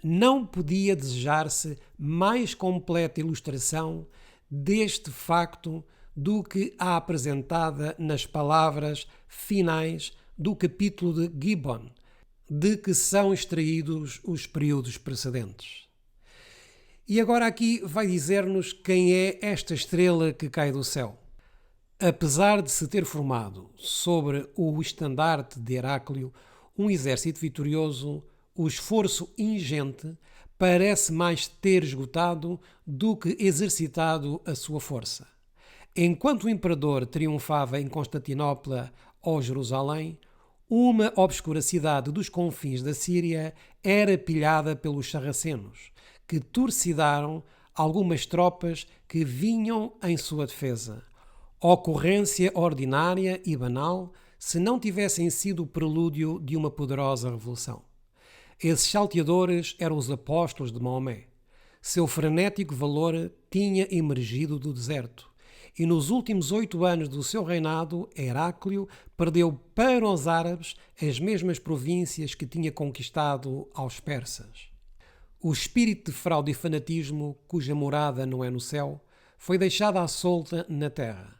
Não podia desejar-se mais completa ilustração deste facto do que a apresentada nas palavras finais do capítulo de Gibbon, de que são extraídos os períodos precedentes. E agora aqui vai dizer-nos quem é esta estrela que cai do céu. Apesar de se ter formado sobre o estandarte de Heráclio um exército vitorioso, o esforço ingente parece mais ter esgotado do que exercitado a sua força. Enquanto o imperador triunfava em Constantinopla ou Jerusalém, uma obscura cidade dos confins da Síria era pilhada pelos sarracenos, que torcidaram algumas tropas que vinham em sua defesa. Ocorrência ordinária e banal, se não tivessem sido o prelúdio de uma poderosa revolução. Esses salteadores eram os apóstolos de Maomé. Seu frenético valor tinha emergido do deserto. E nos últimos 8 anos do seu reinado, Heráclio perdeu para os árabes as mesmas províncias que tinha conquistado aos persas. O espírito de fraude e fanatismo, cuja morada não é no céu, foi deixado à solta na terra.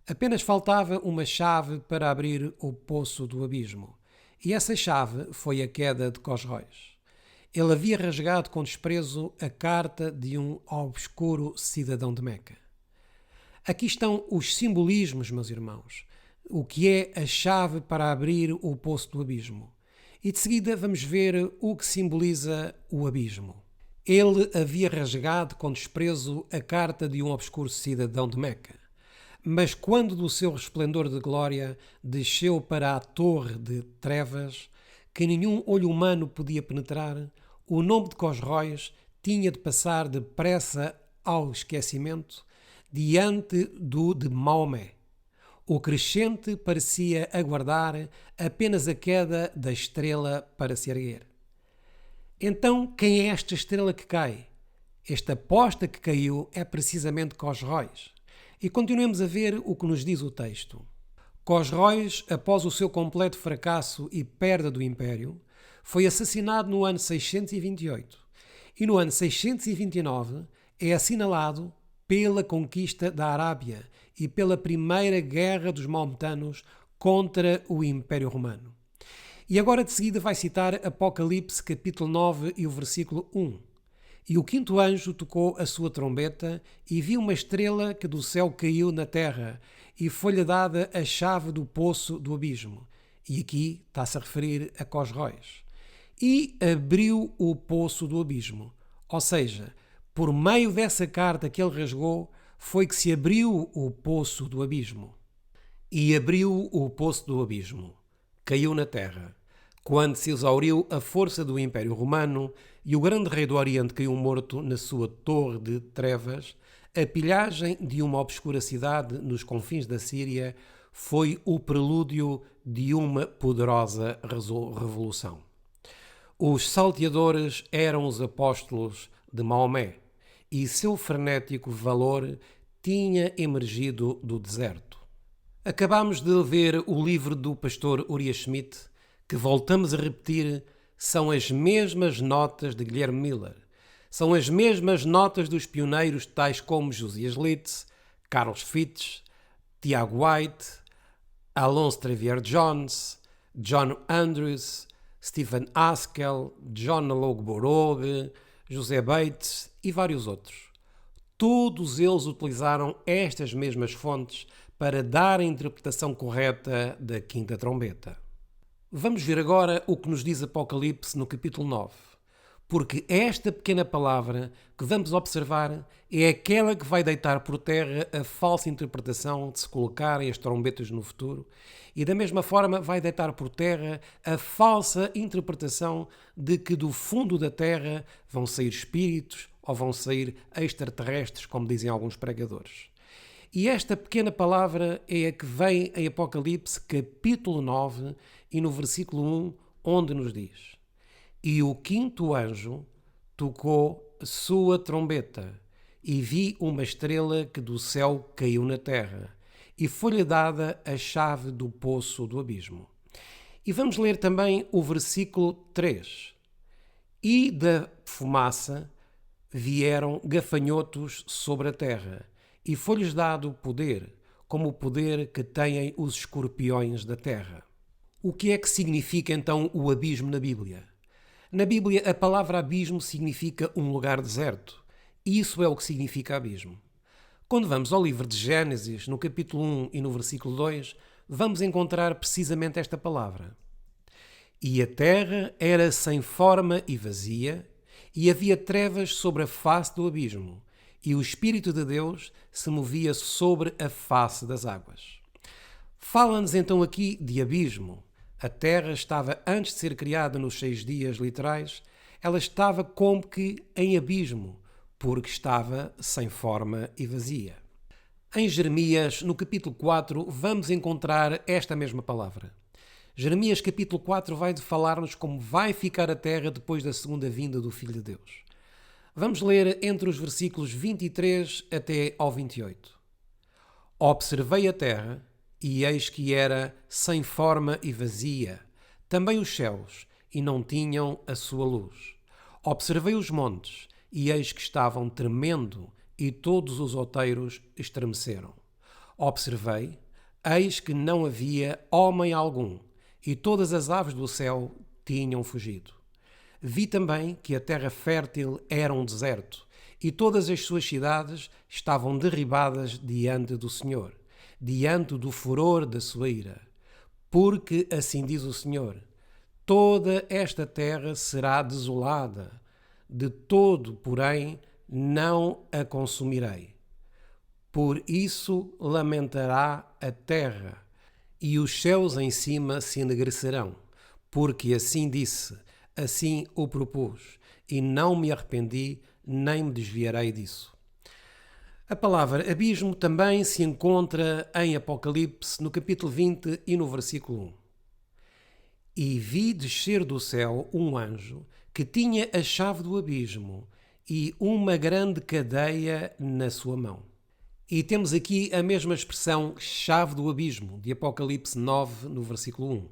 Apenas faltava uma chave para abrir o poço do abismo. E essa chave foi a queda de Cosroes. Ele havia rasgado com desprezo a carta de um obscuro cidadão de Meca. Aqui estão os simbolismos, meus irmãos. O que é a chave para abrir o poço do abismo. E de seguida vamos ver o que simboliza o abismo. Ele havia rasgado com desprezo a carta de um obscuro cidadão de Meca. Mas quando do seu resplendor de glória desceu para a torre de trevas, que nenhum olho humano podia penetrar, o nome de Cosroes tinha de passar depressa ao esquecimento diante do de Maomé. O crescente parecia aguardar apenas a queda da estrela para se erguer. Então, quem é esta estrela que cai? Esta aposta que caiu é precisamente Cosroes. E continuemos a ver o que nos diz o texto. Cosroes, após o seu completo fracasso e perda do Império, foi assassinado no ano 628 e no ano 629 é assinalado pela conquista da Arábia e pela primeira guerra dos maometanos contra o Império Romano. E agora de seguida vai citar Apocalipse capítulo 9 e o versículo 1. E o quinto anjo tocou a sua trombeta e viu uma estrela que do céu caiu na terra e foi-lhe dada a chave do poço do abismo. E aqui está-se a referir a Cosroes. E abriu o poço do abismo. Ou seja, por meio dessa carta que ele rasgou, foi que se abriu o poço do abismo. E abriu o poço do abismo. Caiu na terra. Quando se exauriu a força do Império Romano e o grande rei do Oriente caiu morto na sua torre de trevas, a pilhagem de uma obscura cidade nos confins da Síria foi o prelúdio de uma poderosa revolução. Os salteadores eram os apóstolos de Maomé e seu frenético valor tinha emergido do deserto. Acabamos de ver o livro do pastor Uriah Schmidt, que voltamos a repetir, são as mesmas notas de Guilherme Miller. São as mesmas notas dos pioneiros tais como Josias Litz, Carlos Fitch, Tiago White, Alonso Trevier-Jones, John Andrews, Stephen Haskell, John Logue-Borogue, José Bates e vários outros. Todos eles utilizaram estas mesmas fontes para dar a interpretação correta da quinta trombeta. Vamos ver agora o que nos diz Apocalipse no capítulo 9, porque esta pequena palavra que vamos observar é aquela que vai deitar por terra a falsa interpretação de se colocarem as trombetas no futuro e da mesma forma vai deitar por terra a falsa interpretação de que do fundo da terra vão sair espíritos ou vão sair extraterrestres, como dizem alguns pregadores. E esta pequena palavra é a que vem em Apocalipse capítulo 9 e no versículo 1, onde nos diz: E o quinto anjo tocou a sua trombeta, e vi uma estrela que do céu caiu na terra, e foi-lhe dada a chave do poço do abismo. E vamos ler também o versículo 3. E da fumaça vieram gafanhotos sobre a terra, e foi-lhes dado poder, como o poder que têm os escorpiões da terra. O que é que significa então o abismo na Bíblia? Na Bíblia, a palavra abismo significa um lugar deserto. E isso é o que significa abismo. Quando vamos ao livro de Gênesis, no capítulo 1 e no versículo 2, vamos encontrar precisamente esta palavra. E a terra era sem forma e vazia, e havia trevas sobre a face do abismo, e o Espírito de Deus se movia sobre a face das águas. Fala-nos então aqui de abismo. A terra estava, antes de ser criada nos 6 dias literais, ela estava como que em abismo, porque estava sem forma e vazia. Em Jeremias, no capítulo 4, vamos encontrar esta mesma palavra. Jeremias capítulo 4 vai falar-nos como vai ficar a terra depois da segunda vinda do Filho de Deus. Vamos ler entre os versículos 23 até ao 28. Observei a terra, e eis que era sem forma e vazia, também os céus, e não tinham a sua luz. Observei os montes, e eis que estavam tremendo, e todos os outeiros estremeceram. Observei, eis que não havia homem algum, e todas as aves do céu tinham fugido. Vi também que a terra fértil era um deserto, e todas as suas cidades estavam derribadas diante do Senhor, diante do furor da sua ira. Porque, assim diz o Senhor, toda esta terra será desolada, de todo, porém, não a consumirei. Por isso lamentará a terra, e os céus em cima se enegrecerão, porque assim disse, assim o propus, e não me arrependi, nem me desviarei disso. A palavra abismo também se encontra em Apocalipse, no capítulo 20 e no versículo 1. E vi descer do céu um anjo que tinha a chave do abismo e uma grande cadeia na sua mão. E temos aqui a mesma expressão chave do abismo, de Apocalipse 9, no versículo 1.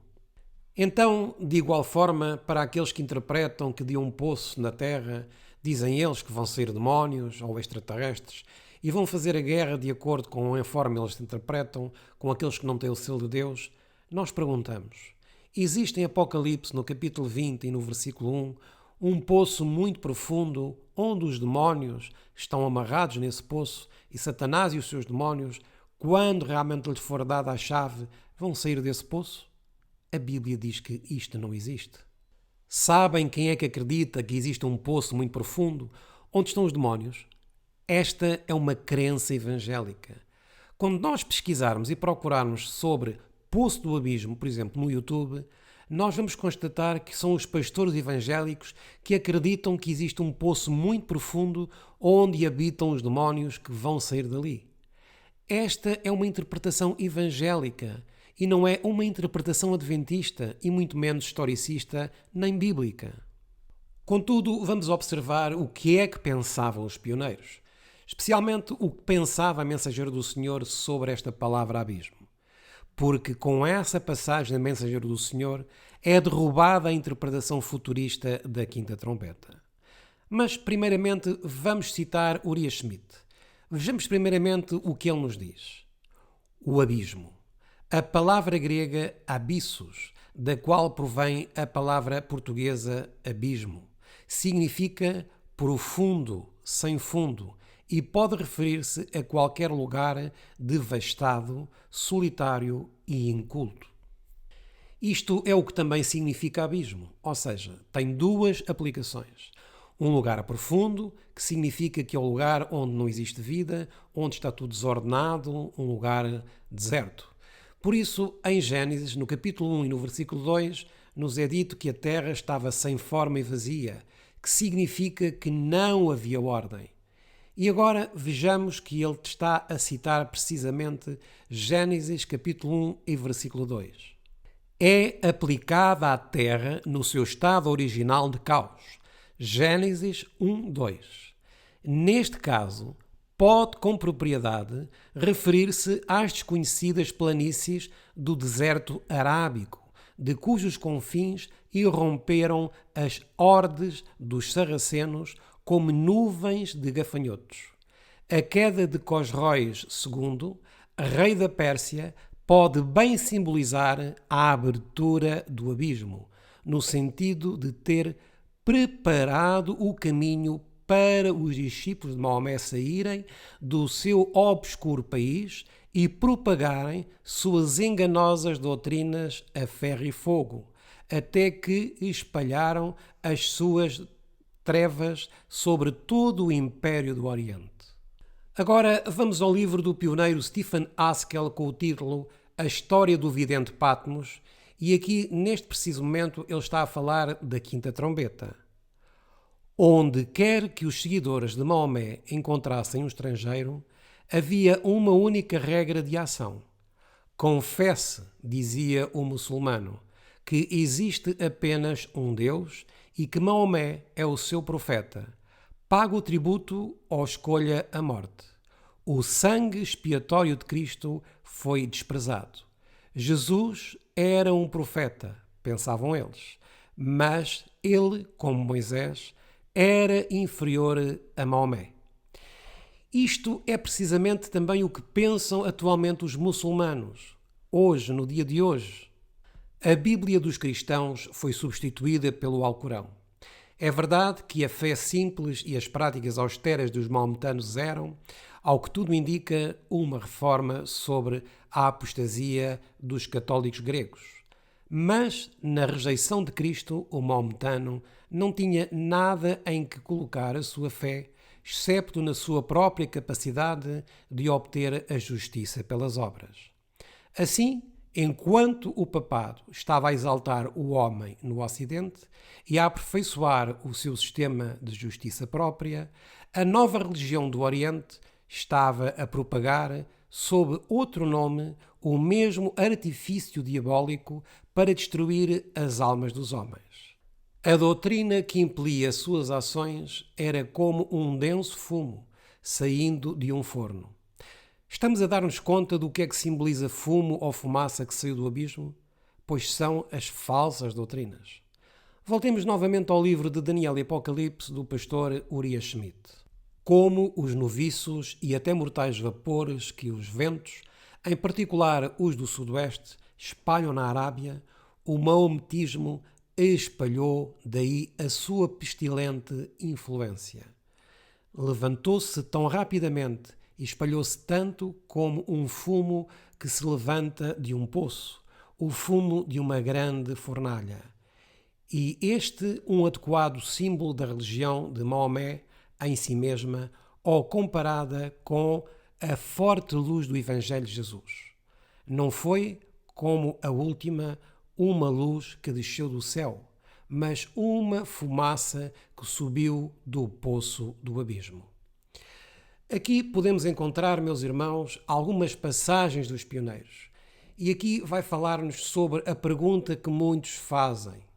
Então, de igual forma, para aqueles que interpretam que de um poço na terra, dizem eles que vão sair demónios ou extraterrestres e vão fazer a guerra de acordo com a forma eles interpretam, com aqueles que não têm o selo de Deus, nós perguntamos: existe em Apocalipse, no capítulo 20 e no versículo 1, um poço muito profundo onde os demónios estão amarrados nesse poço e Satanás e os seus demónios, quando realmente lhes for dada a chave, vão sair desse poço? A Bíblia diz que isto não existe. Sabem quem é que acredita que existe um poço muito profundo onde estão os demónios? Esta é uma crença evangélica. Quando nós pesquisarmos e procurarmos sobre Poço do Abismo, por exemplo, no YouTube, nós vamos constatar que são os pastores evangélicos que acreditam que existe um poço muito profundo onde habitam os demónios que vão sair dali. Esta é uma interpretação evangélica e não é uma interpretação adventista e muito menos historicista nem bíblica. Contudo, vamos observar o que é que pensavam os pioneiros, especialmente o que pensava a mensageira do Senhor sobre esta palavra abismo. Porque com essa passagem da mensageira do Senhor é derrubada a interpretação futurista da quinta trombeta. Mas, primeiramente, vamos citar Uriah Schmid. Vejamos primeiramente o que ele nos diz. O abismo. A palavra grega abissos, da qual provém a palavra portuguesa abismo, significa profundo, sem fundo, e pode referir-se a qualquer lugar devastado, solitário e inculto. Isto é o que também significa abismo, ou seja, tem duas aplicações. Um lugar profundo, que significa que é o lugar onde não existe vida, onde está tudo desordenado, um lugar deserto. Por isso, em Gênesis, no capítulo 1 e no versículo 2, nos é dito que a terra estava sem forma e vazia, que significa que não havia ordem. E agora vejamos que ele está a citar precisamente Gênesis capítulo 1 e versículo 2. É aplicada à terra no seu estado original de caos. Gênesis 1, 2. Neste caso, pode com propriedade referir-se às desconhecidas planícies do deserto arábico, de cujos confins irromperam as hordes dos sarracenos como nuvens de gafanhotos. A queda de Cosroes II, rei da Pérsia, pode bem simbolizar a abertura do abismo, no sentido de ter preparado o caminho para os discípulos de Maomé saírem do seu obscuro país e propagarem suas enganosas doutrinas a ferro e fogo, até que espalharam as suas trevas sobre todo o Império do Oriente. Agora vamos ao livro do pioneiro Stephen Haskell com o título A História do Vidente Patmos, e aqui, neste preciso momento, ele está a falar da quinta trombeta. Onde quer que os seguidores de Maomé encontrassem um estrangeiro, havia uma única regra de ação. Confesse, dizia o muçulmano, que existe apenas um Deus e que Maomé é o seu profeta. Pague o tributo ou escolha a morte. O sangue expiatório de Cristo foi desprezado. Jesus era um profeta, pensavam eles, mas ele, como Moisés, era inferior a Maomé. Isto é precisamente também o que pensam atualmente os muçulmanos, hoje, no dia de hoje. A Bíblia dos cristãos foi substituída pelo Alcorão. É verdade que a fé simples e as práticas austeras dos maometanos eram, ao que tudo indica, uma reforma sobre a apostasia dos católicos gregos. Mas, na rejeição de Cristo, o maometano não tinha nada em que colocar a sua fé, excepto na sua própria capacidade de obter a justiça pelas obras. Assim, enquanto o papado estava a exaltar o homem no Ocidente e a aperfeiçoar o seu sistema de justiça própria, a nova religião do Oriente estava a propagar, sob outro nome, o mesmo artifício diabólico para destruir as almas dos homens. A doutrina que impelia suas ações era como um denso fumo saindo de um forno. Estamos a dar-nos conta do que é que simboliza fumo ou fumaça que saiu do abismo? Pois são as falsas doutrinas. Voltemos novamente ao livro de Daniel e Apocalipse do pastor Urias Schmidt. Como os noviços e até mortais vapores que os ventos, em particular os do sudoeste, espalham na Arábia, o maometismo espalhou daí a sua pestilente influência. Levantou-se tão rapidamente e espalhou-se tanto como um fumo que se levanta de um poço, o fumo de uma grande fornalha. E este um adequado símbolo da religião de Maomé em si mesma, ou comparada com a forte luz do Evangelho de Jesus. Não foi, como a última, uma luz que desceu do céu, mas uma fumaça que subiu do poço do abismo. Aqui podemos encontrar, meus irmãos, algumas passagens dos pioneiros. E aqui vai falar-nos sobre a pergunta que muitos fazem.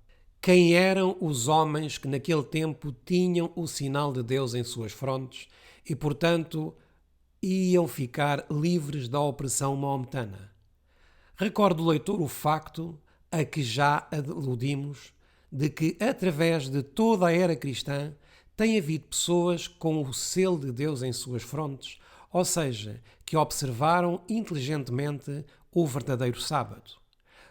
Quem eram os homens que naquele tempo tinham o sinal de Deus em suas frontes e, portanto, iam ficar livres da opressão maometana? Recordo, leitor, o facto a que já aludimos de que, através de toda a era cristã, tem havido pessoas com o selo de Deus em suas frontes, ou seja, que observaram inteligentemente o verdadeiro sábado.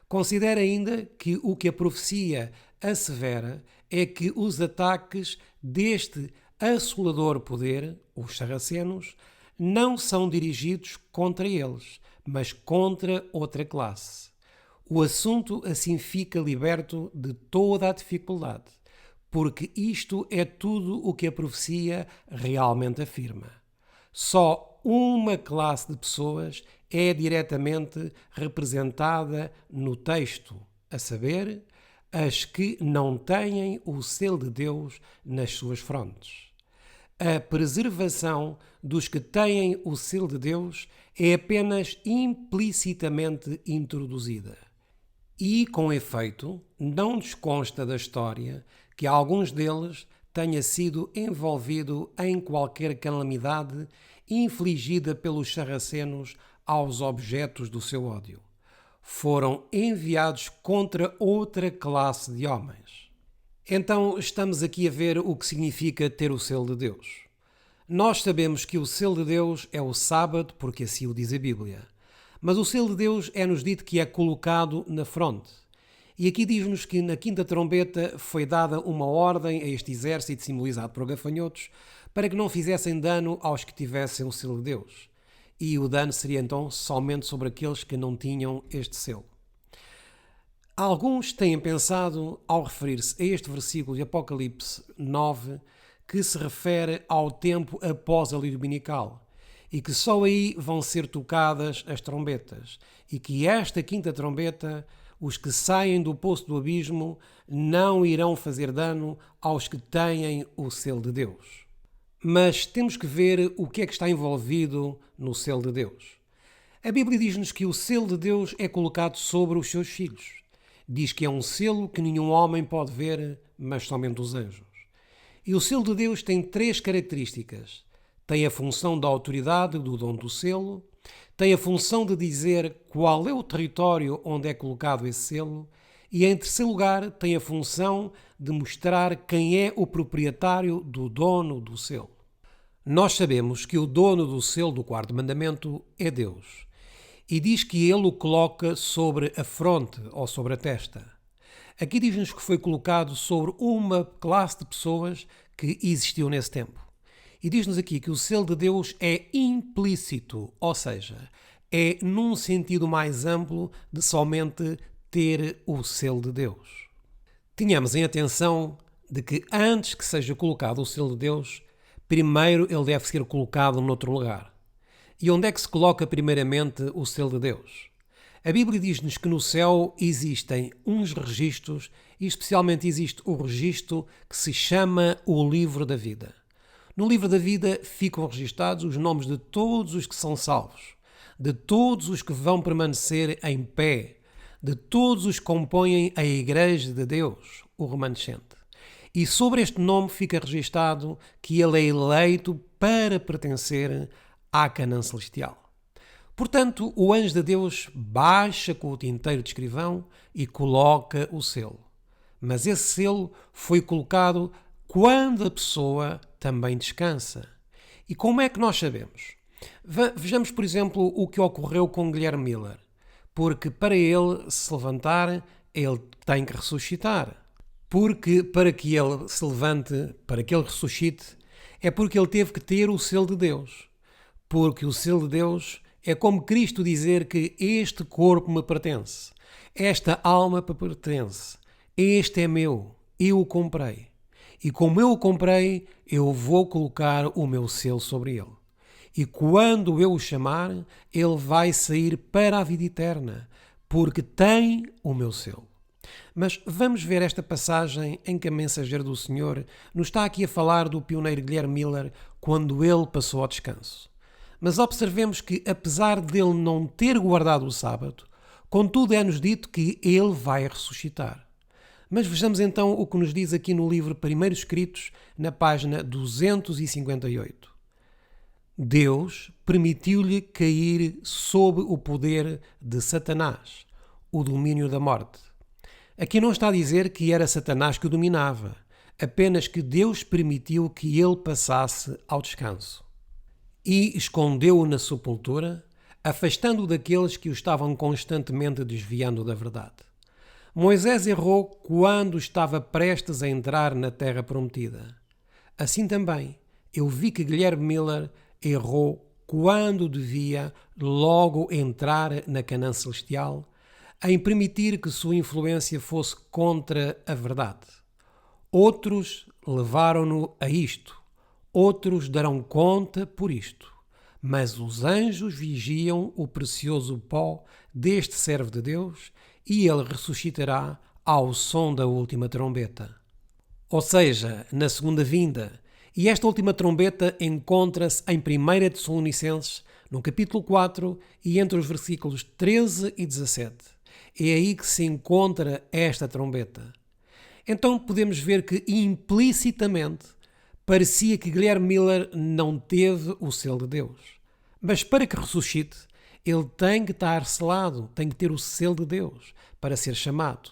Considera ainda que o que a profecia assevera é que os ataques deste assolador poder, os sarracenos, não são dirigidos contra eles, mas contra outra classe. O assunto assim fica liberto de toda a dificuldade, porque isto é tudo o que a profecia realmente afirma. Só uma classe de pessoas é diretamente representada no texto, a saber, as que não têm o selo de Deus nas suas frontes. A preservação dos que têm o selo de Deus é apenas implicitamente introduzida. E, com efeito, não nos consta da história que alguns deles tenha sido envolvido em qualquer calamidade infligida pelos sarracenos aos objetos do seu ódio. Foram enviados contra outra classe de homens. Então, estamos aqui a ver o que significa ter o selo de Deus. Nós sabemos que o selo de Deus é o sábado, porque assim o diz a Bíblia. Mas o selo de Deus é-nos dito que é colocado na fronte. E aqui diz-nos que na quinta trombeta foi dada uma ordem a este exército simbolizado por gafanhotos para que não fizessem dano aos que tivessem o selo de Deus. E o dano seria então somente sobre aqueles que não tinham este selo. Alguns têm pensado, ao referir-se a este versículo de Apocalipse 9, que se refere ao tempo após a lei dominical e que só aí vão ser tocadas as trombetas e que esta quinta trombeta, os que saem do poço do abismo, não irão fazer dano aos que têm o selo de Deus. Mas temos que ver o que é que está envolvido no selo de Deus. A Bíblia diz-nos que o selo de Deus é colocado sobre os seus filhos. Diz que é um selo que nenhum homem pode ver, mas somente os anjos. E o selo de Deus tem 3 características. Tem a função da autoridade do dom do selo, tem a função de dizer qual é o território onde é colocado esse selo e, em terceiro lugar, tem a função de mostrar quem é o proprietário do dono do selo. Nós sabemos que o dono do selo do quarto mandamento é Deus e diz que ele o coloca sobre a fronte ou sobre a testa. Aqui diz-nos que foi colocado sobre uma classe de pessoas que existiu nesse tempo. E diz-nos aqui que o selo de Deus é implícito, ou seja, é num sentido mais amplo de somente ter o selo de Deus. Tenhamos em atenção de que antes que seja colocado o selo de Deus, primeiro ele deve ser colocado noutro lugar. E onde é que se coloca primeiramente o selo de Deus? A Bíblia diz-nos que no céu existem uns registros e especialmente existe o registro que se chama o Livro da Vida. No Livro da Vida ficam registados os nomes de todos os que são salvos, de todos os que vão permanecer em pé, de todos os que compõem a Igreja de Deus, o remanescente. E sobre este nome fica registado que ele é eleito para pertencer à Canaã celestial. Portanto, o anjo de Deus baixa com o tinteiro de escrivão e coloca o selo. Mas esse selo foi colocado quando a pessoa também descansa. E como é que nós sabemos? Vejamos, por exemplo, o que ocorreu com Guilherme Miller. Porque para ele se levantar, ele tem que ressuscitar. Porque para que ele se levante, para que ele ressuscite, é porque ele teve que ter o selo de Deus. Porque o selo de Deus é como Cristo dizer que este corpo me pertence, esta alma me pertence, este é meu, eu o comprei. E como eu o comprei, eu vou colocar o meu selo sobre ele. E quando eu o chamar, ele vai sair para a vida eterna, porque tem o meu selo. Mas vamos ver esta passagem em que a mensageira do Senhor nos está aqui a falar do pioneiro Guilherme Miller quando ele passou ao descanso. Mas observemos que, apesar dele não ter guardado o sábado, contudo é-nos dito que ele vai ressuscitar. Mas vejamos então o que nos diz aqui no livro Primeiros Escritos, na página 258. Deus permitiu-lhe cair sob o poder de Satanás, o domínio da morte. Aqui não está a dizer que era Satanás que o dominava, apenas que Deus permitiu que ele passasse ao descanso. E escondeu-o na sepultura, afastando-o daqueles que o estavam constantemente desviando da verdade. Moisés errou quando estava prestes a entrar na terra prometida. Assim também, eu vi que Guilherme Miller errou quando devia logo entrar na Canaã celestial, em permitir que sua influência fosse contra a verdade. Outros levaram-no a isto. Outros darão conta por isto, mas os anjos vigiam o precioso pó deste servo de Deus e ele ressuscitará ao som da última trombeta. Ou seja, na segunda vinda. E esta última trombeta encontra-se em 1 Tessalonicenses, no capítulo 4 e entre os versículos 13 e 17. É aí que se encontra esta trombeta. Então podemos ver que implicitamente parecia que Guilherme Miller não teve o selo de Deus. Mas para que ressuscite, ele tem que estar selado, tem que ter o selo de Deus para ser chamado.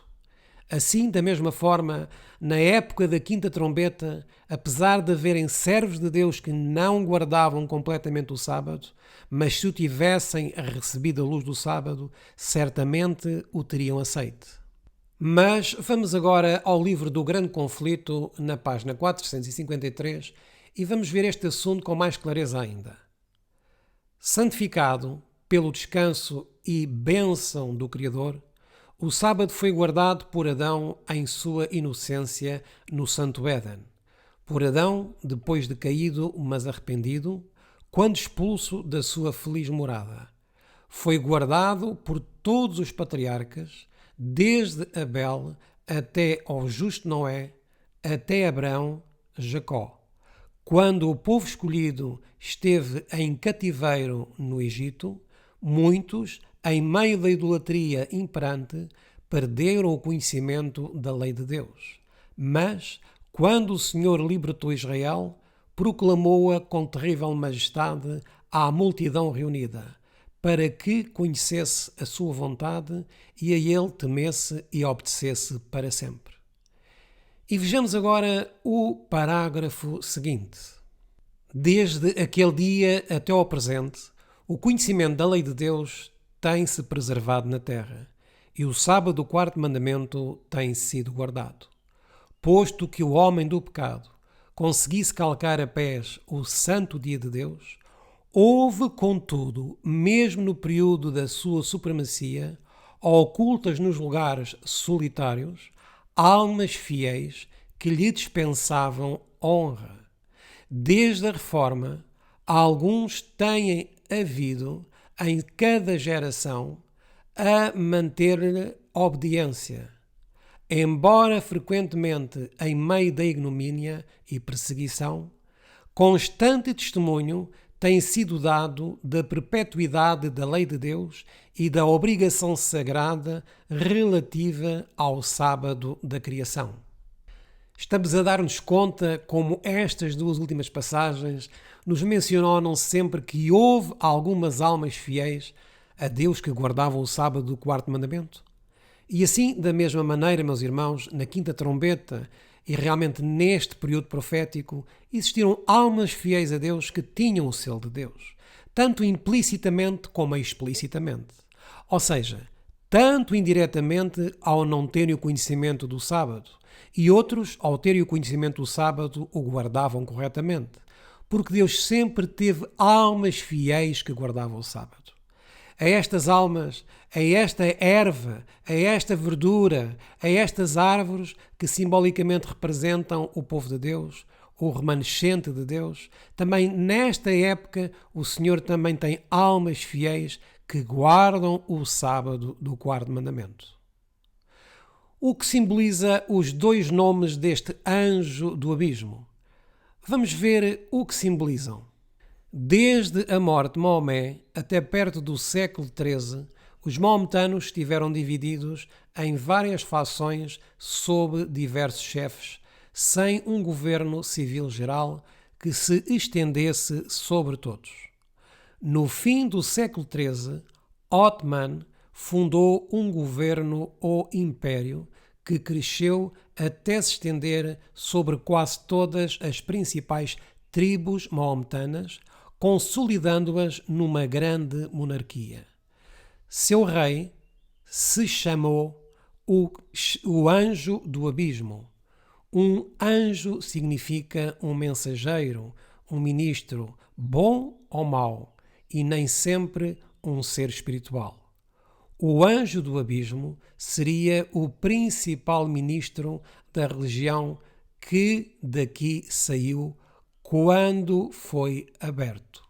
Assim, da mesma forma, na época da quinta trombeta, apesar de haverem servos de Deus que não guardavam completamente o sábado, mas se o tivessem recebido a luz do sábado, certamente o teriam aceito. Mas vamos agora ao livro do Grande Conflito, na página 453, e vamos ver este assunto com mais clareza ainda. Santificado pelo descanso e bênção do Criador, o sábado foi guardado por Adão em sua inocência no Santo Éden. Por Adão, depois de caído, mas arrependido, quando expulso da sua feliz morada. Foi guardado por todos os patriarcas, desde Abel até ao justo Noé, até Abraão, Jacó. Quando o povo escolhido esteve em cativeiro no Egito, muitos, em meio da idolatria imperante, perderam o conhecimento da lei de Deus. Mas, quando o Senhor libertou Israel, proclamou-a com terrível majestade à multidão reunida, para que conhecesse a sua vontade e a ele temesse e obedecesse para sempre. E vejamos agora o parágrafo seguinte. Desde aquele dia até ao presente, o conhecimento da lei de Deus tem-se preservado na terra, e o sábado do quarto mandamento tem sido guardado. Posto que o homem do pecado conseguisse calcar a pés o santo dia de Deus, houve, contudo, mesmo no período da sua supremacia, ocultas nos lugares solitários, almas fiéis que lhe dispensavam honra. Desde a Reforma, alguns têm havido em cada geração a manter-lhe obediência, embora frequentemente em meio da ignomínia e perseguição, constante testemunho tem sido dado da perpetuidade da lei de Deus e da obrigação sagrada relativa ao sábado da criação. Estamos a dar-nos conta como estas duas últimas passagens nos mencionam sempre que houve algumas almas fiéis a Deus que guardavam o sábado do quarto mandamento. E assim, da mesma maneira, meus irmãos, na quinta trombeta e realmente neste período profético, existiram almas fiéis a Deus que tinham o selo de Deus, tanto implicitamente como explicitamente. Ou seja, tanto indiretamente ao não terem o conhecimento do sábado, e outros, ao terem o conhecimento do sábado, o guardavam corretamente, porque Deus sempre teve almas fiéis que guardavam o sábado. A estas almas, a esta erva, a esta verdura, a estas árvores que simbolicamente representam o povo de Deus, o remanescente de Deus, também nesta época o Senhor também tem almas fiéis que guardam o sábado do quarto mandamento. O que simboliza os dois nomes deste anjo do abismo? Vamos ver o que simbolizam. Desde a morte de Maomé até perto do século XIII, os maometanos estiveram divididos em várias fações sob diversos chefes, sem um governo civil geral que se estendesse sobre todos. No fim do século XIII, Othman fundou um governo ou império que cresceu até se estender sobre quase todas as principais tribos maometanas, consolidando-as numa grande monarquia. Seu rei se chamou o Anjo do Abismo. Um anjo significa um mensageiro, um ministro, bom ou mau, e nem sempre um ser espiritual. O Anjo do Abismo seria o principal ministro da religião que daqui saiu quando foi aberto.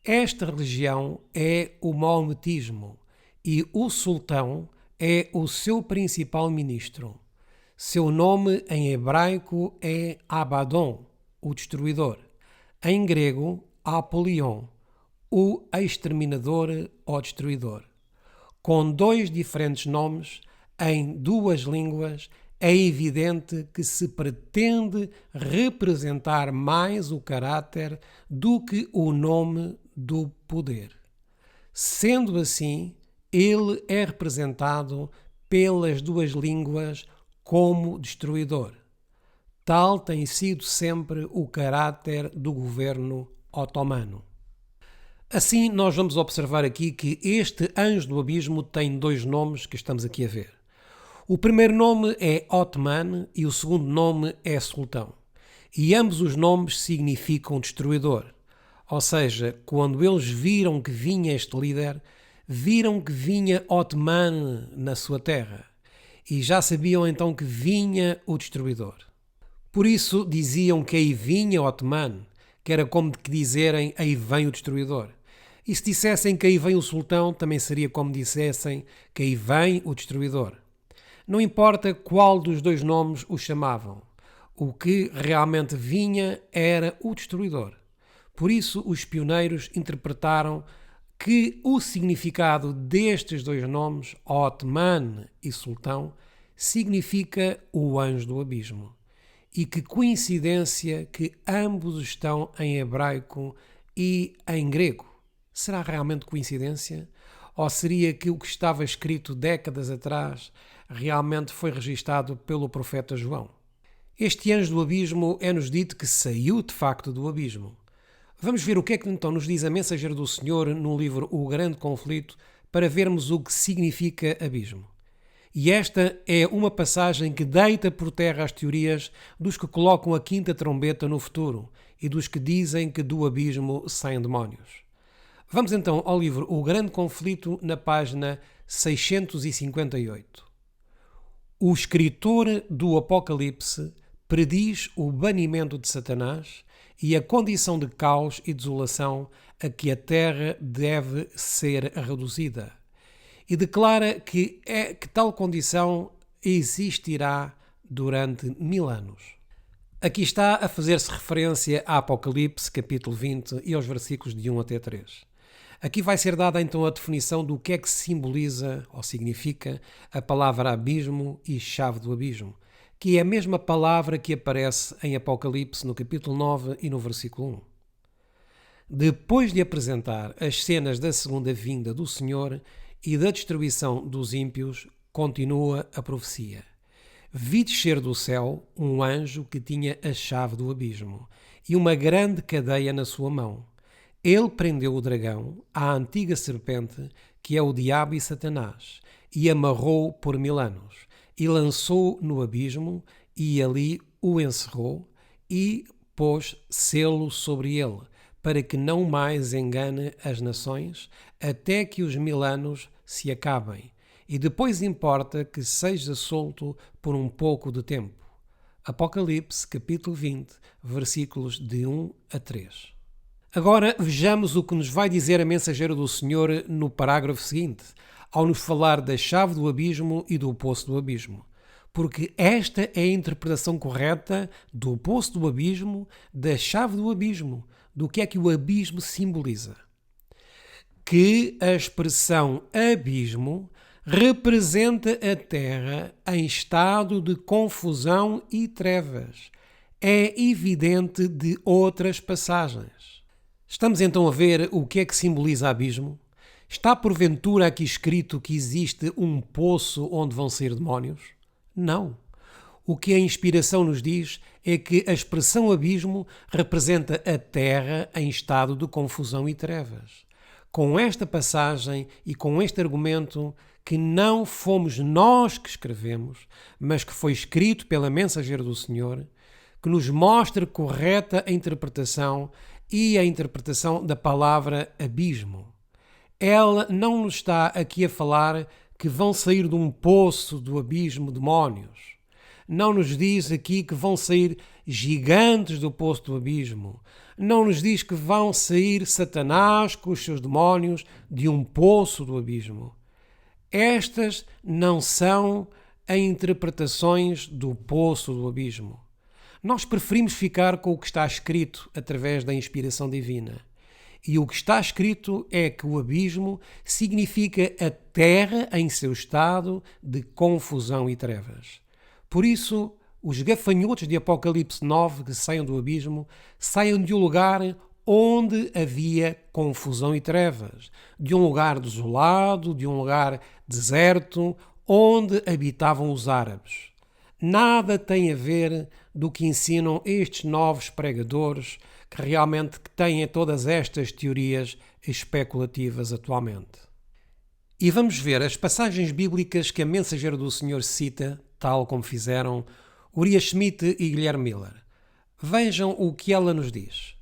Esta religião é o maometismo e o sultão é o seu principal ministro. Seu nome em hebraico é Abaddon, o destruidor. Em grego, Apolion, o exterminador ou destruidor. Com dois diferentes nomes, em duas línguas, é evidente que se pretende representar mais o caráter do que o nome do poder. Sendo assim, ele é representado pelas duas línguas como destruidor. Tal tem sido sempre o caráter do governo otomano. Assim, nós vamos observar aqui que este anjo do abismo tem dois nomes que estamos aqui a ver. O primeiro nome é Othman e o segundo nome é Sultão. E ambos os nomes significam destruidor. Ou seja, quando eles viram que vinha este líder, viram que vinha Othman na sua terra. E já sabiam então que vinha o destruidor. Por isso diziam que aí vinha Othman, que era como que dizerem aí vem o destruidor. E se dissessem que aí vem o sultão, também seria como dissessem que aí vem o destruidor. Não importa qual dos dois nomes o chamavam, o que realmente vinha era o destruidor. Por isso os pioneiros interpretaram que o significado destes dois nomes, Othman e Sultão, significa o anjo do abismo. E que coincidência que ambos estão em hebraico e em grego. Será realmente coincidência? Ou seria que o que estava escrito décadas atrás realmente foi registado pelo profeta João? Este anjo do abismo é-nos dito que saiu de facto do abismo. Vamos ver o que é que então nos diz a mensageira do Senhor no livro O Grande Conflito para vermos o que significa abismo. E esta é uma passagem que deita por terra as teorias dos que colocam a quinta trombeta no futuro e dos que dizem que do abismo saem demónios. Vamos então ao livro O Grande Conflito, na página 658. O escritor do Apocalipse prediz o banimento de Satanás e a condição de caos e desolação a que a terra deve ser reduzida. E declara que tal condição existirá durante 1000 anos. Aqui está a fazer-se referência a Apocalipse, capítulo 20, e aos versículos de 1 até 3. Aqui vai ser dada então a definição do que é que simboliza ou significa a palavra abismo e chave do abismo, que é a mesma palavra que aparece em Apocalipse no capítulo 9 e no versículo 1. Depois de apresentar as cenas da segunda vinda do Senhor e da destruição dos ímpios, continua a profecia. Vi descer do céu um anjo que tinha a chave do abismo e uma grande cadeia na sua mão. Ele prendeu o dragão, a antiga serpente, que é o diabo e Satanás, e amarrou por 1000 anos, e lançou no abismo, e ali o encerrou, e pôs selo sobre ele, para que não mais engane as nações, até que os 1000 anos se acabem, e depois importa que seja solto por um pouco de tempo. Apocalipse, capítulo 20, versículos de 1 a 3. Agora vejamos o que nos vai dizer a mensageira do Senhor no parágrafo seguinte, ao nos falar da chave do abismo e do poço do abismo. Porque esta é a interpretação correta do poço do abismo, da chave do abismo, do que é que o abismo simboliza. Que a expressão abismo representa a Terra em estado de confusão e trevas. É evidente de outras passagens. Estamos então a ver o que é que simboliza abismo? Está porventura aqui escrito que existe um poço onde vão sair demónios? Não. O que a inspiração nos diz é que a expressão abismo representa a terra em estado de confusão e trevas. Com esta passagem e com este argumento que não fomos nós que escrevemos, mas que foi escrito pela mensageira do Senhor, que nos mostra correta a interpretação e a interpretação da palavra abismo. Ela não nos está aqui a falar que vão sair de um poço do abismo demónios. Não nos diz aqui que vão sair gigantes do poço do abismo. Não nos diz que vão sair Satanás com os seus demónios de um poço do abismo. Estas não são as interpretações do poço do abismo. Nós preferimos ficar com o que está escrito através da inspiração divina. E o que está escrito é que o abismo significa a terra em seu estado de confusão e trevas. Por isso, os gafanhotos de Apocalipse 9 que saiam do abismo, saiam de um lugar onde havia confusão e trevas, de um lugar desolado, de um lugar deserto, onde habitavam os árabes. Nada tem a ver do que ensinam estes novos pregadores que realmente têm todas estas teorias especulativas atualmente. E vamos ver as passagens bíblicas que a mensageira do Senhor cita, tal como fizeram Uriah Schmidt e Guilherme Miller. Vejam o que ela nos diz.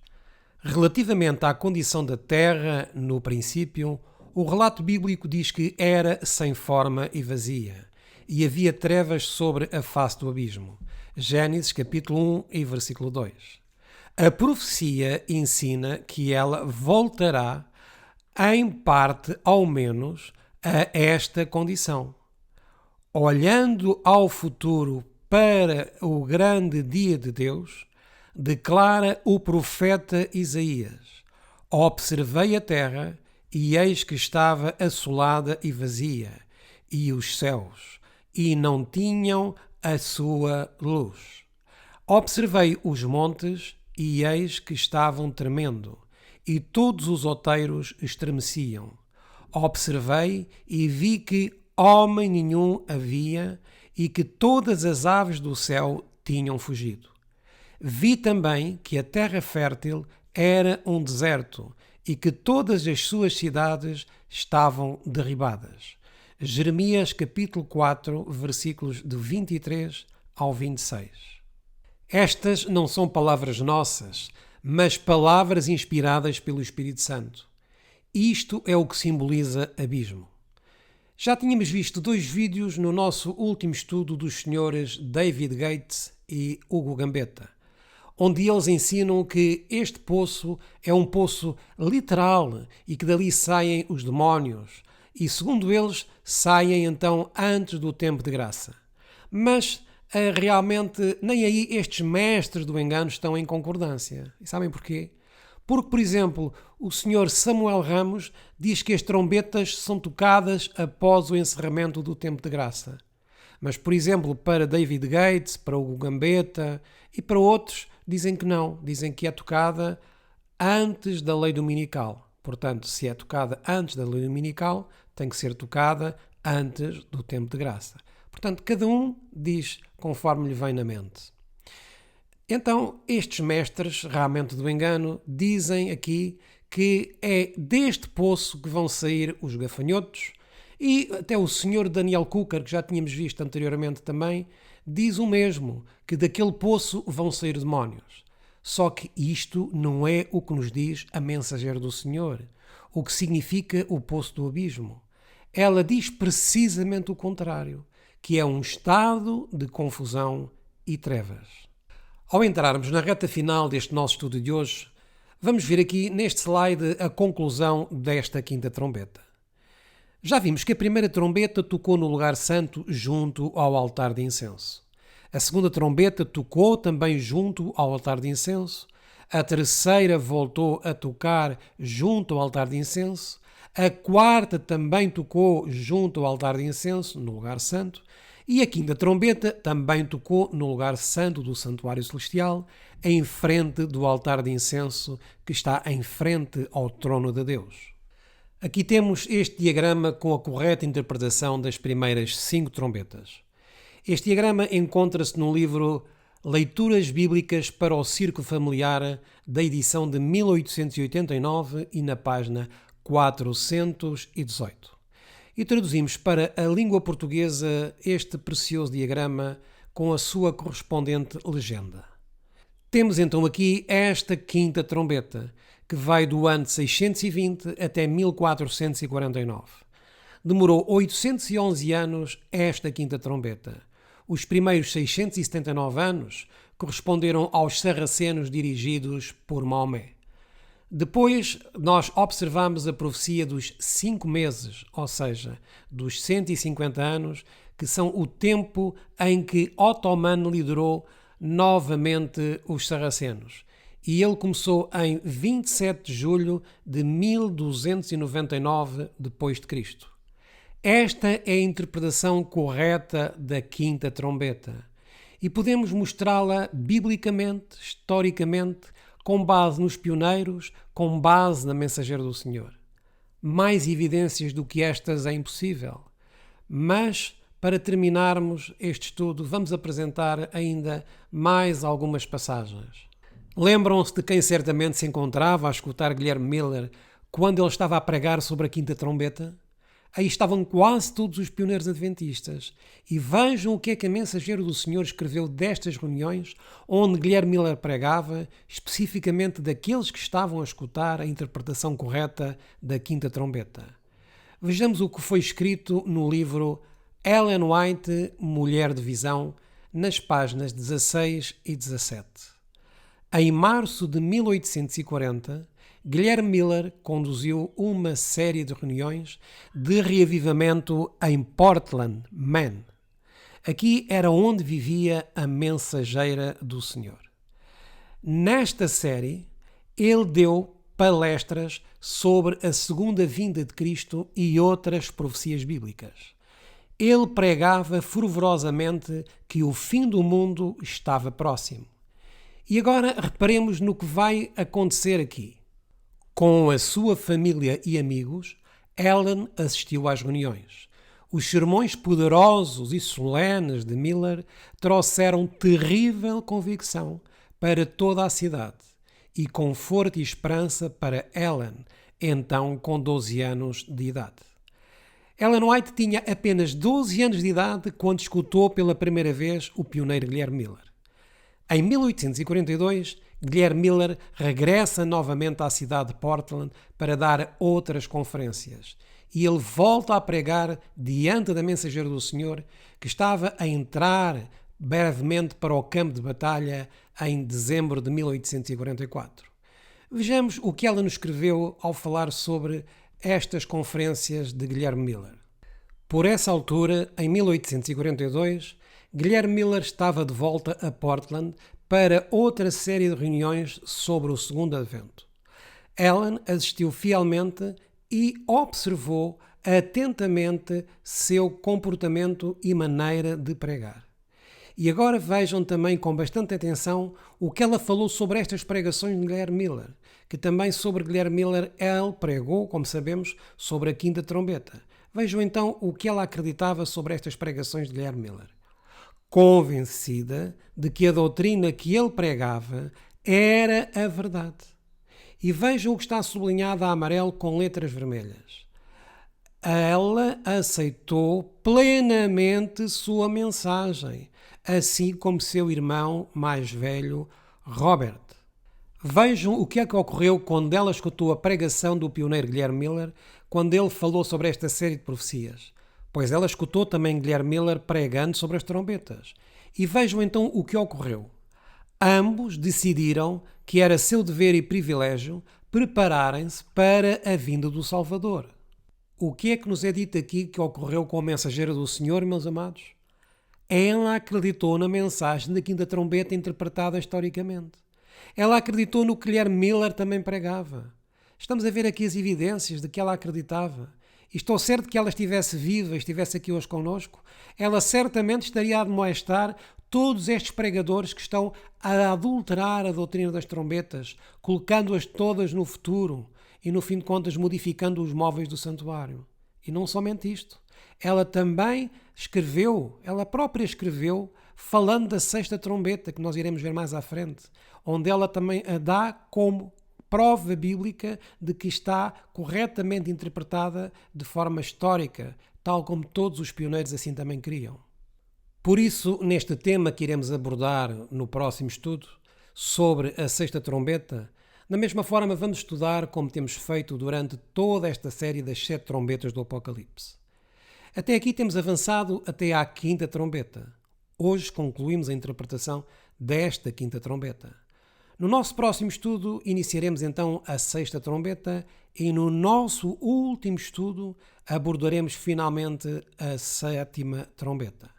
Relativamente à condição da terra no princípio, o relato bíblico diz que era sem forma e vazia, e havia trevas sobre a face do abismo. Gênesis capítulo 1 e versículo 2. A profecia ensina que ela voltará, em parte ao menos, a esta condição. Olhando ao futuro para o grande dia de Deus, declara o profeta Isaías: observei a terra, e eis que estava assolada e vazia, e os céus, e não tinham a sua luz. Observei os montes, e eis que estavam tremendo, e todos os outeiros estremeciam. Observei e vi que homem nenhum havia, e que todas as aves do céu tinham fugido. Vi também que a terra fértil era um deserto, e que todas as suas cidades estavam derribadas. Jeremias capítulo 4, versículos de 23 ao 26. Estas não são palavras nossas, mas palavras inspiradas pelo Espírito Santo. Isto é o que simboliza abismo. Já tínhamos visto 2 vídeos no nosso último estudo dos senhores David Gates e Hugo Gambetta, onde eles ensinam que este poço é um poço literal e que dali saem os demónios e, segundo eles, saem então antes do tempo de graça. Mas realmente nem aí estes mestres do engano estão em concordância. E sabem porquê? Porque, por exemplo, o Sr. Samuel Ramos diz que as trombetas são tocadas após o encerramento do tempo de graça. Mas, por exemplo, para David Gates, para Hugo Gambetta e para outros, dizem que não. Dizem que é tocada antes da lei dominical. Portanto, se é tocada antes da lei dominical, tem que ser tocada antes do tempo de graça. Portanto, cada um diz conforme lhe vem na mente. Então, estes mestres, realmente do engano, dizem aqui que é deste poço que vão sair os gafanhotos, e até o Sr. Daniel Cooker, que já tínhamos visto anteriormente também, diz o mesmo, que daquele poço vão sair demónios. Só que isto não é o que nos diz a mensageira do Senhor, o que significa o poço do abismo. Ela diz precisamente o contrário, que é um estado de confusão e trevas. Ao entrarmos na reta final deste nosso estudo de hoje, vamos ver aqui neste slide a conclusão desta quinta trombeta. Já vimos que a primeira trombeta tocou no lugar santo junto ao altar de incenso. A segunda trombeta tocou também junto ao altar de incenso. A terceira voltou a tocar junto ao altar de incenso. A quarta também tocou junto ao altar de incenso, no lugar santo. E a quinta trombeta também tocou no lugar santo do santuário celestial, em frente do altar de incenso que está em frente ao trono de Deus. Aqui temos este diagrama com a correta interpretação das primeiras 5 trombetas. Este diagrama encontra-se no livro Leituras Bíblicas para o Círculo Familiar, da edição de 1889 e na página 418. E traduzimos para a língua portuguesa este precioso diagrama com a sua correspondente legenda. Temos então aqui esta quinta trombeta, que vai do ano 620 até 1449. Demorou 811 anos esta quinta trombeta. Os primeiros 679 anos corresponderam aos sarracenos dirigidos por Maomé. Depois, nós observamos a profecia dos 5 meses, ou seja, dos 150 anos, que são o tempo em que Otomano liderou novamente os sarracenos. E ele começou em 27 de julho de 1299 d.C. Esta é a interpretação correta da quinta trombeta. E podemos mostrá-la biblicamente, historicamente, com base nos pioneiros, com base na mensageira do Senhor. Mais evidências do que estas é impossível. Mas, para terminarmos este estudo, vamos apresentar ainda mais algumas passagens. Lembram-se de quem certamente se encontrava a escutar Guilherme Miller quando ele estava a pregar sobre a quinta trombeta? Aí estavam quase todos os pioneiros adventistas. E vejam o que é que a mensageira do Senhor escreveu destas reuniões, onde Guilherme Miller pregava, especificamente daqueles que estavam a escutar a interpretação correta da quinta trombeta. Vejamos o que foi escrito no livro Ellen White, Mulher de Visão, nas páginas 16 e 17. Em março de 1840, Guilherme Miller conduziu uma série de reuniões de reavivamento em Portland, Maine. Aqui era onde vivia a mensageira do Senhor. Nesta série, ele deu palestras sobre a segunda vinda de Cristo e outras profecias bíblicas. Ele pregava fervorosamente que o fim do mundo estava próximo. E agora reparemos no que vai acontecer aqui. Com a sua família e amigos, Ellen assistiu às reuniões. Os sermões poderosos e solenes de Miller trouxeram terrível convicção para toda a cidade e conforto e esperança para Ellen, então com 12 anos de idade. Ellen White tinha apenas 12 anos de idade quando escutou pela primeira vez o pioneiro Guilherme Miller. Em 1842, Guilherme Miller regressa novamente à cidade de Portland para dar outras conferências. E ele volta a pregar diante da mensageira do Senhor, que estava a entrar brevemente para o campo de batalha em dezembro de 1844. Vejamos o que ela nos escreveu ao falar sobre estas conferências de Guilherme Miller. Por essa altura, em 1842, Guilherme Miller estava de volta a Portland para outra série de reuniões sobre o Segundo Advento. Ellen assistiu fielmente e observou atentamente seu comportamento e maneira de pregar. E agora vejam também com bastante atenção o que ela falou sobre estas pregações de Guilherme Miller, que também sobre Guilherme Miller ele pregou, como sabemos, sobre a quinta trombeta. Vejam então o que ela acreditava sobre estas pregações de Guilherme Miller. Convencida de que a doutrina que ele pregava era a verdade. E vejam o que está sublinhado a amarelo com letras vermelhas. Ela aceitou plenamente sua mensagem, assim como seu irmão mais velho, Robert. Vejam o que é que ocorreu quando ela escutou a pregação do pioneiro Guilherme Miller, quando ele falou sobre esta série de profecias. Pois ela escutou também Guilherme Miller pregando sobre as trombetas. E vejam então o que ocorreu. Ambos decidiram que era seu dever e privilégio prepararem-se para a vinda do Salvador. O que é que nos é dito aqui que ocorreu com a mensageira do Senhor, meus amados? Ela acreditou na mensagem da quinta trombeta interpretada historicamente. Ela acreditou no que Guilherme Miller também pregava. Estamos a ver aqui as evidências de que ela acreditava. E estou certo que ela estivesse viva, estivesse aqui hoje connosco, ela certamente estaria a admoestar todos estes pregadores que estão a adulterar a doutrina das trombetas, colocando-as todas no futuro e, no fim de contas, modificando os móveis do santuário. E não somente isto. Ela também escreveu, ela própria escreveu, falando da sexta trombeta, que nós iremos ver mais à frente, onde ela também a dá como prova bíblica de que está corretamente interpretada de forma histórica, tal como todos os pioneiros assim também queriam. Por isso, neste tema que iremos abordar no próximo estudo, sobre a sexta trombeta, da mesma forma vamos estudar como temos feito durante toda esta série das 7 trombetas do Apocalipse. Até aqui temos avançado até à quinta trombeta. Hoje concluímos a interpretação desta quinta trombeta. No nosso próximo estudo iniciaremos então a sexta trombeta e no nosso último estudo abordaremos finalmente a sétima trombeta.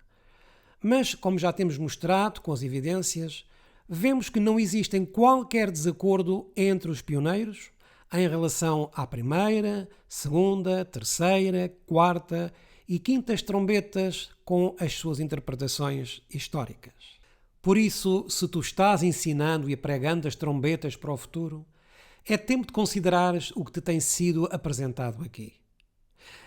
Mas, como já temos mostrado com as evidências, vemos que não existem qualquer desacordo entre os pioneiros em relação à primeira, segunda, terceira, quarta e quintas trombetas com as suas interpretações históricas. Por isso, se tu estás ensinando e pregando as trombetas para o futuro, é tempo de considerares o que te tem sido apresentado aqui.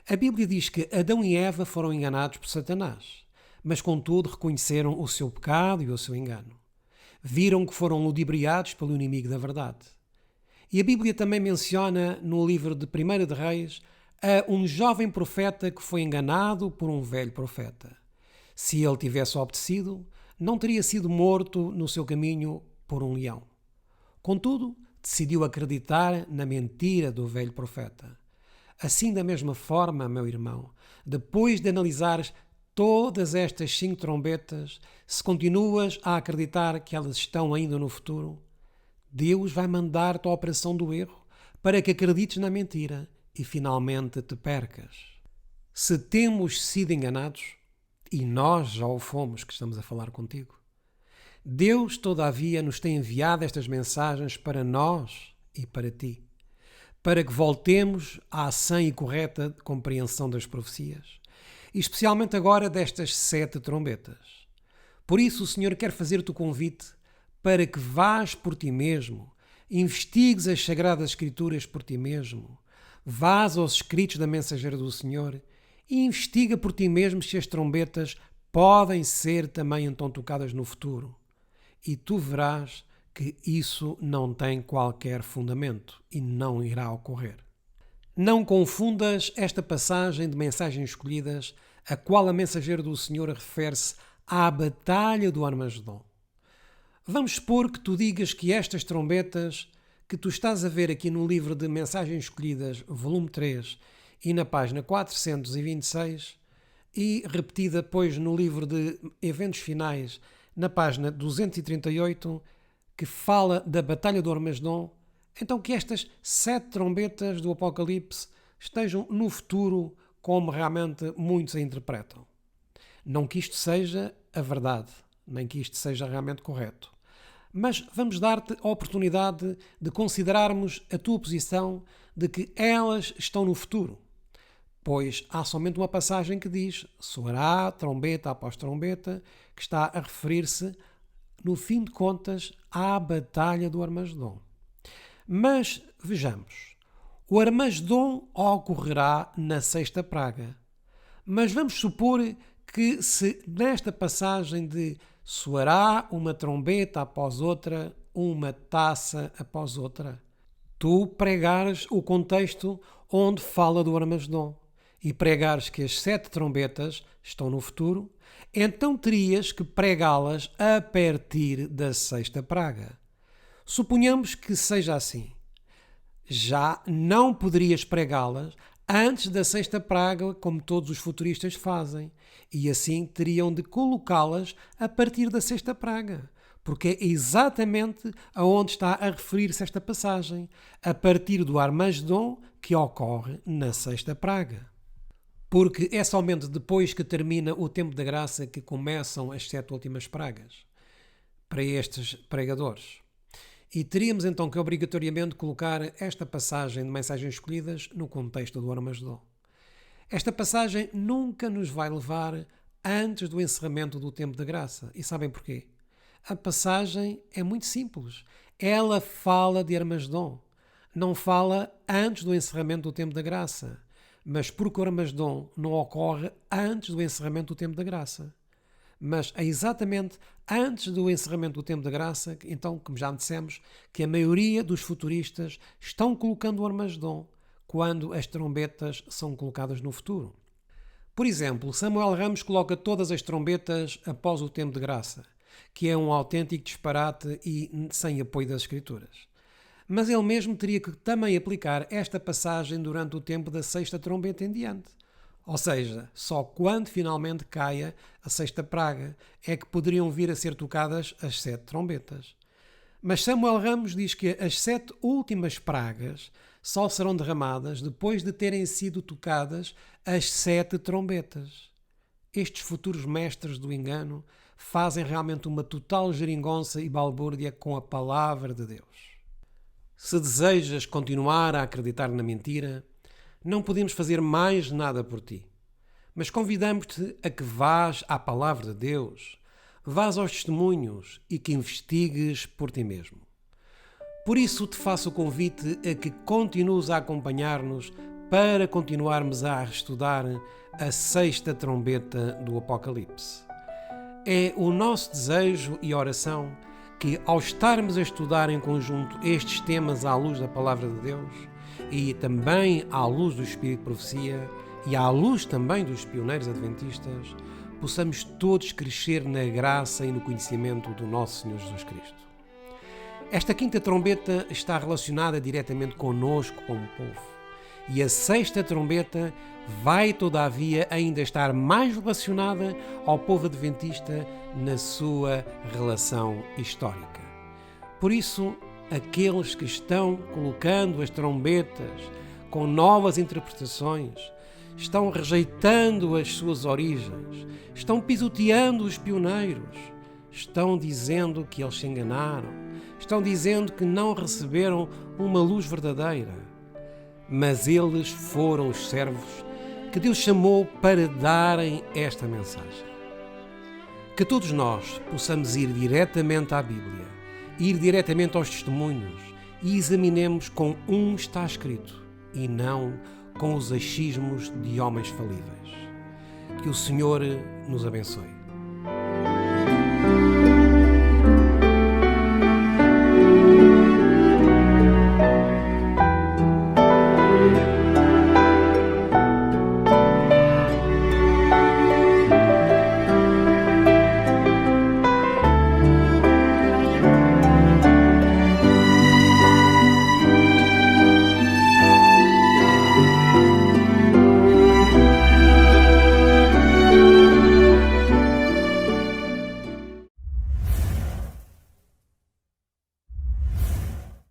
A Bíblia diz que Adão e Eva foram enganados por Satanás, mas contudo reconheceram o seu pecado e o seu engano. Viram que foram ludibriados pelo inimigo da verdade. E a Bíblia também menciona no livro de 1 de Reis a um jovem profeta que foi enganado por um velho profeta. Se ele tivesse obedecido, não teria sido morto no seu caminho por um leão. Contudo, decidiu acreditar na mentira do velho profeta. Assim, da mesma forma, meu irmão, depois de analisares todas estas 5 trombetas, se continuas a acreditar que elas estão ainda no futuro, Deus vai mandar-te a operação do erro para que acredites na mentira e finalmente te percas. Se temos sido enganados, e nós já o fomos que estamos a falar contigo, Deus, todavia, nos tem enviado estas mensagens para nós e para ti, para que voltemos à sã e correta compreensão das profecias, e especialmente agora destas 7 trombetas. Por isso o Senhor quer fazer-te o convite para que vás por ti mesmo, investigues as Sagradas Escrituras por ti mesmo, vás aos escritos da mensageira do Senhor e investiga por ti mesmo se as trombetas podem ser também então tocadas no futuro. E tu verás que isso não tem qualquer fundamento e não irá ocorrer. Não confundas esta passagem de mensagens escolhidas, a qual a mensageira do Senhor refere-se à batalha do Armagedon. Vamos supor que tu digas que estas trombetas que tu estás a ver aqui no livro de Mensagens Escolhidas, volume 3, e na página 426, e repetida depois no livro de Eventos Finais, na página 238, que fala da Batalha do Armagedom, então que estas 7 trombetas do Apocalipse estejam no futuro, como realmente muitos a interpretam. Não que isto seja a verdade, nem que isto seja realmente correto. Mas vamos dar-te a oportunidade de considerarmos a tua posição de que elas estão no futuro. Pois há somente uma passagem que diz: soará trombeta após trombeta, que está a referir-se, no fim de contas, à Batalha do Armagedom. Mas vejamos, o Armagedom ocorrerá na 6ª praga. Mas vamos supor que se nesta passagem de soará uma trombeta após outra, uma taça após outra, tu pregares o contexto onde fala do Armagedom e pregares que as 7 trombetas estão no futuro, então terias que pregá-las a partir da 6ª praga. Suponhamos que seja assim. Já não poderias pregá-las antes da 6ª praga, como todos os futuristas fazem, e assim teriam de colocá-las a partir da 6ª praga, porque é exatamente aonde está a referir-se esta passagem, a partir do Armagedom que ocorre na 6ª praga. Porque é somente depois que termina o tempo da graça que começam as 7 últimas pragas, para estes pregadores. E teríamos então que obrigatoriamente colocar esta passagem de mensagens escolhidas no contexto do Armagedom. Esta passagem nunca nos vai levar antes do encerramento do tempo da graça. E sabem porquê? A passagem é muito simples. Ela fala de Armagedom. Não fala antes do encerramento do tempo da graça. Mas porque o Armagedom não ocorre antes do encerramento do tempo da graça. Mas é exatamente antes do encerramento do tempo da graça, então, como já dissemos, que a maioria dos futuristas estão colocando o Armagedom quando as trombetas são colocadas no futuro. Por exemplo, Samuel Ramos coloca todas as trombetas após o tempo de graça, que é um autêntico disparate e sem apoio das Escrituras. Mas ele mesmo teria que também aplicar esta passagem durante o tempo da 6ª trombeta em diante. Ou seja, só quando finalmente caia a 6ª praga é que poderiam vir a ser tocadas as 7 trombetas. Mas Samuel Ramos diz que as 7 últimas pragas só serão derramadas depois de terem sido tocadas as 7 trombetas. Estes futuros mestres do engano fazem realmente uma total geringonça e balbúrdia com a palavra de Deus. Se desejas continuar a acreditar na mentira, não podemos fazer mais nada por ti. Mas convidamos-te a que vás à palavra de Deus, vás aos testemunhos e que investigues por ti mesmo. Por isso te faço o convite a que continues a acompanhar-nos para continuarmos a estudar a 6ª trombeta do Apocalipse. É o nosso desejo e oração que, ao estarmos a estudar em conjunto estes temas à luz da palavra de Deus, e também à luz do Espírito de Profecia e à luz também dos pioneiros adventistas, possamos todos crescer na graça e no conhecimento do nosso Senhor Jesus Cristo. Esta 5ª trombeta está relacionada diretamente connosco como povo. E a 6ª trombeta vai, todavia, ainda estar mais relacionada ao povo adventista na sua relação histórica. Por isso, aqueles que estão colocando as trombetas com novas interpretações, estão rejeitando as suas origens, estão pisoteando os pioneiros, estão dizendo que eles se enganaram, estão dizendo que não receberam uma luz verdadeira. Mas eles foram os servos que Deus chamou para darem esta mensagem. Que todos nós possamos ir diretamente à Bíblia, ir diretamente aos testemunhos e examinemos com está escrito e não com os achismos de homens falíveis. Que o Senhor nos abençoe.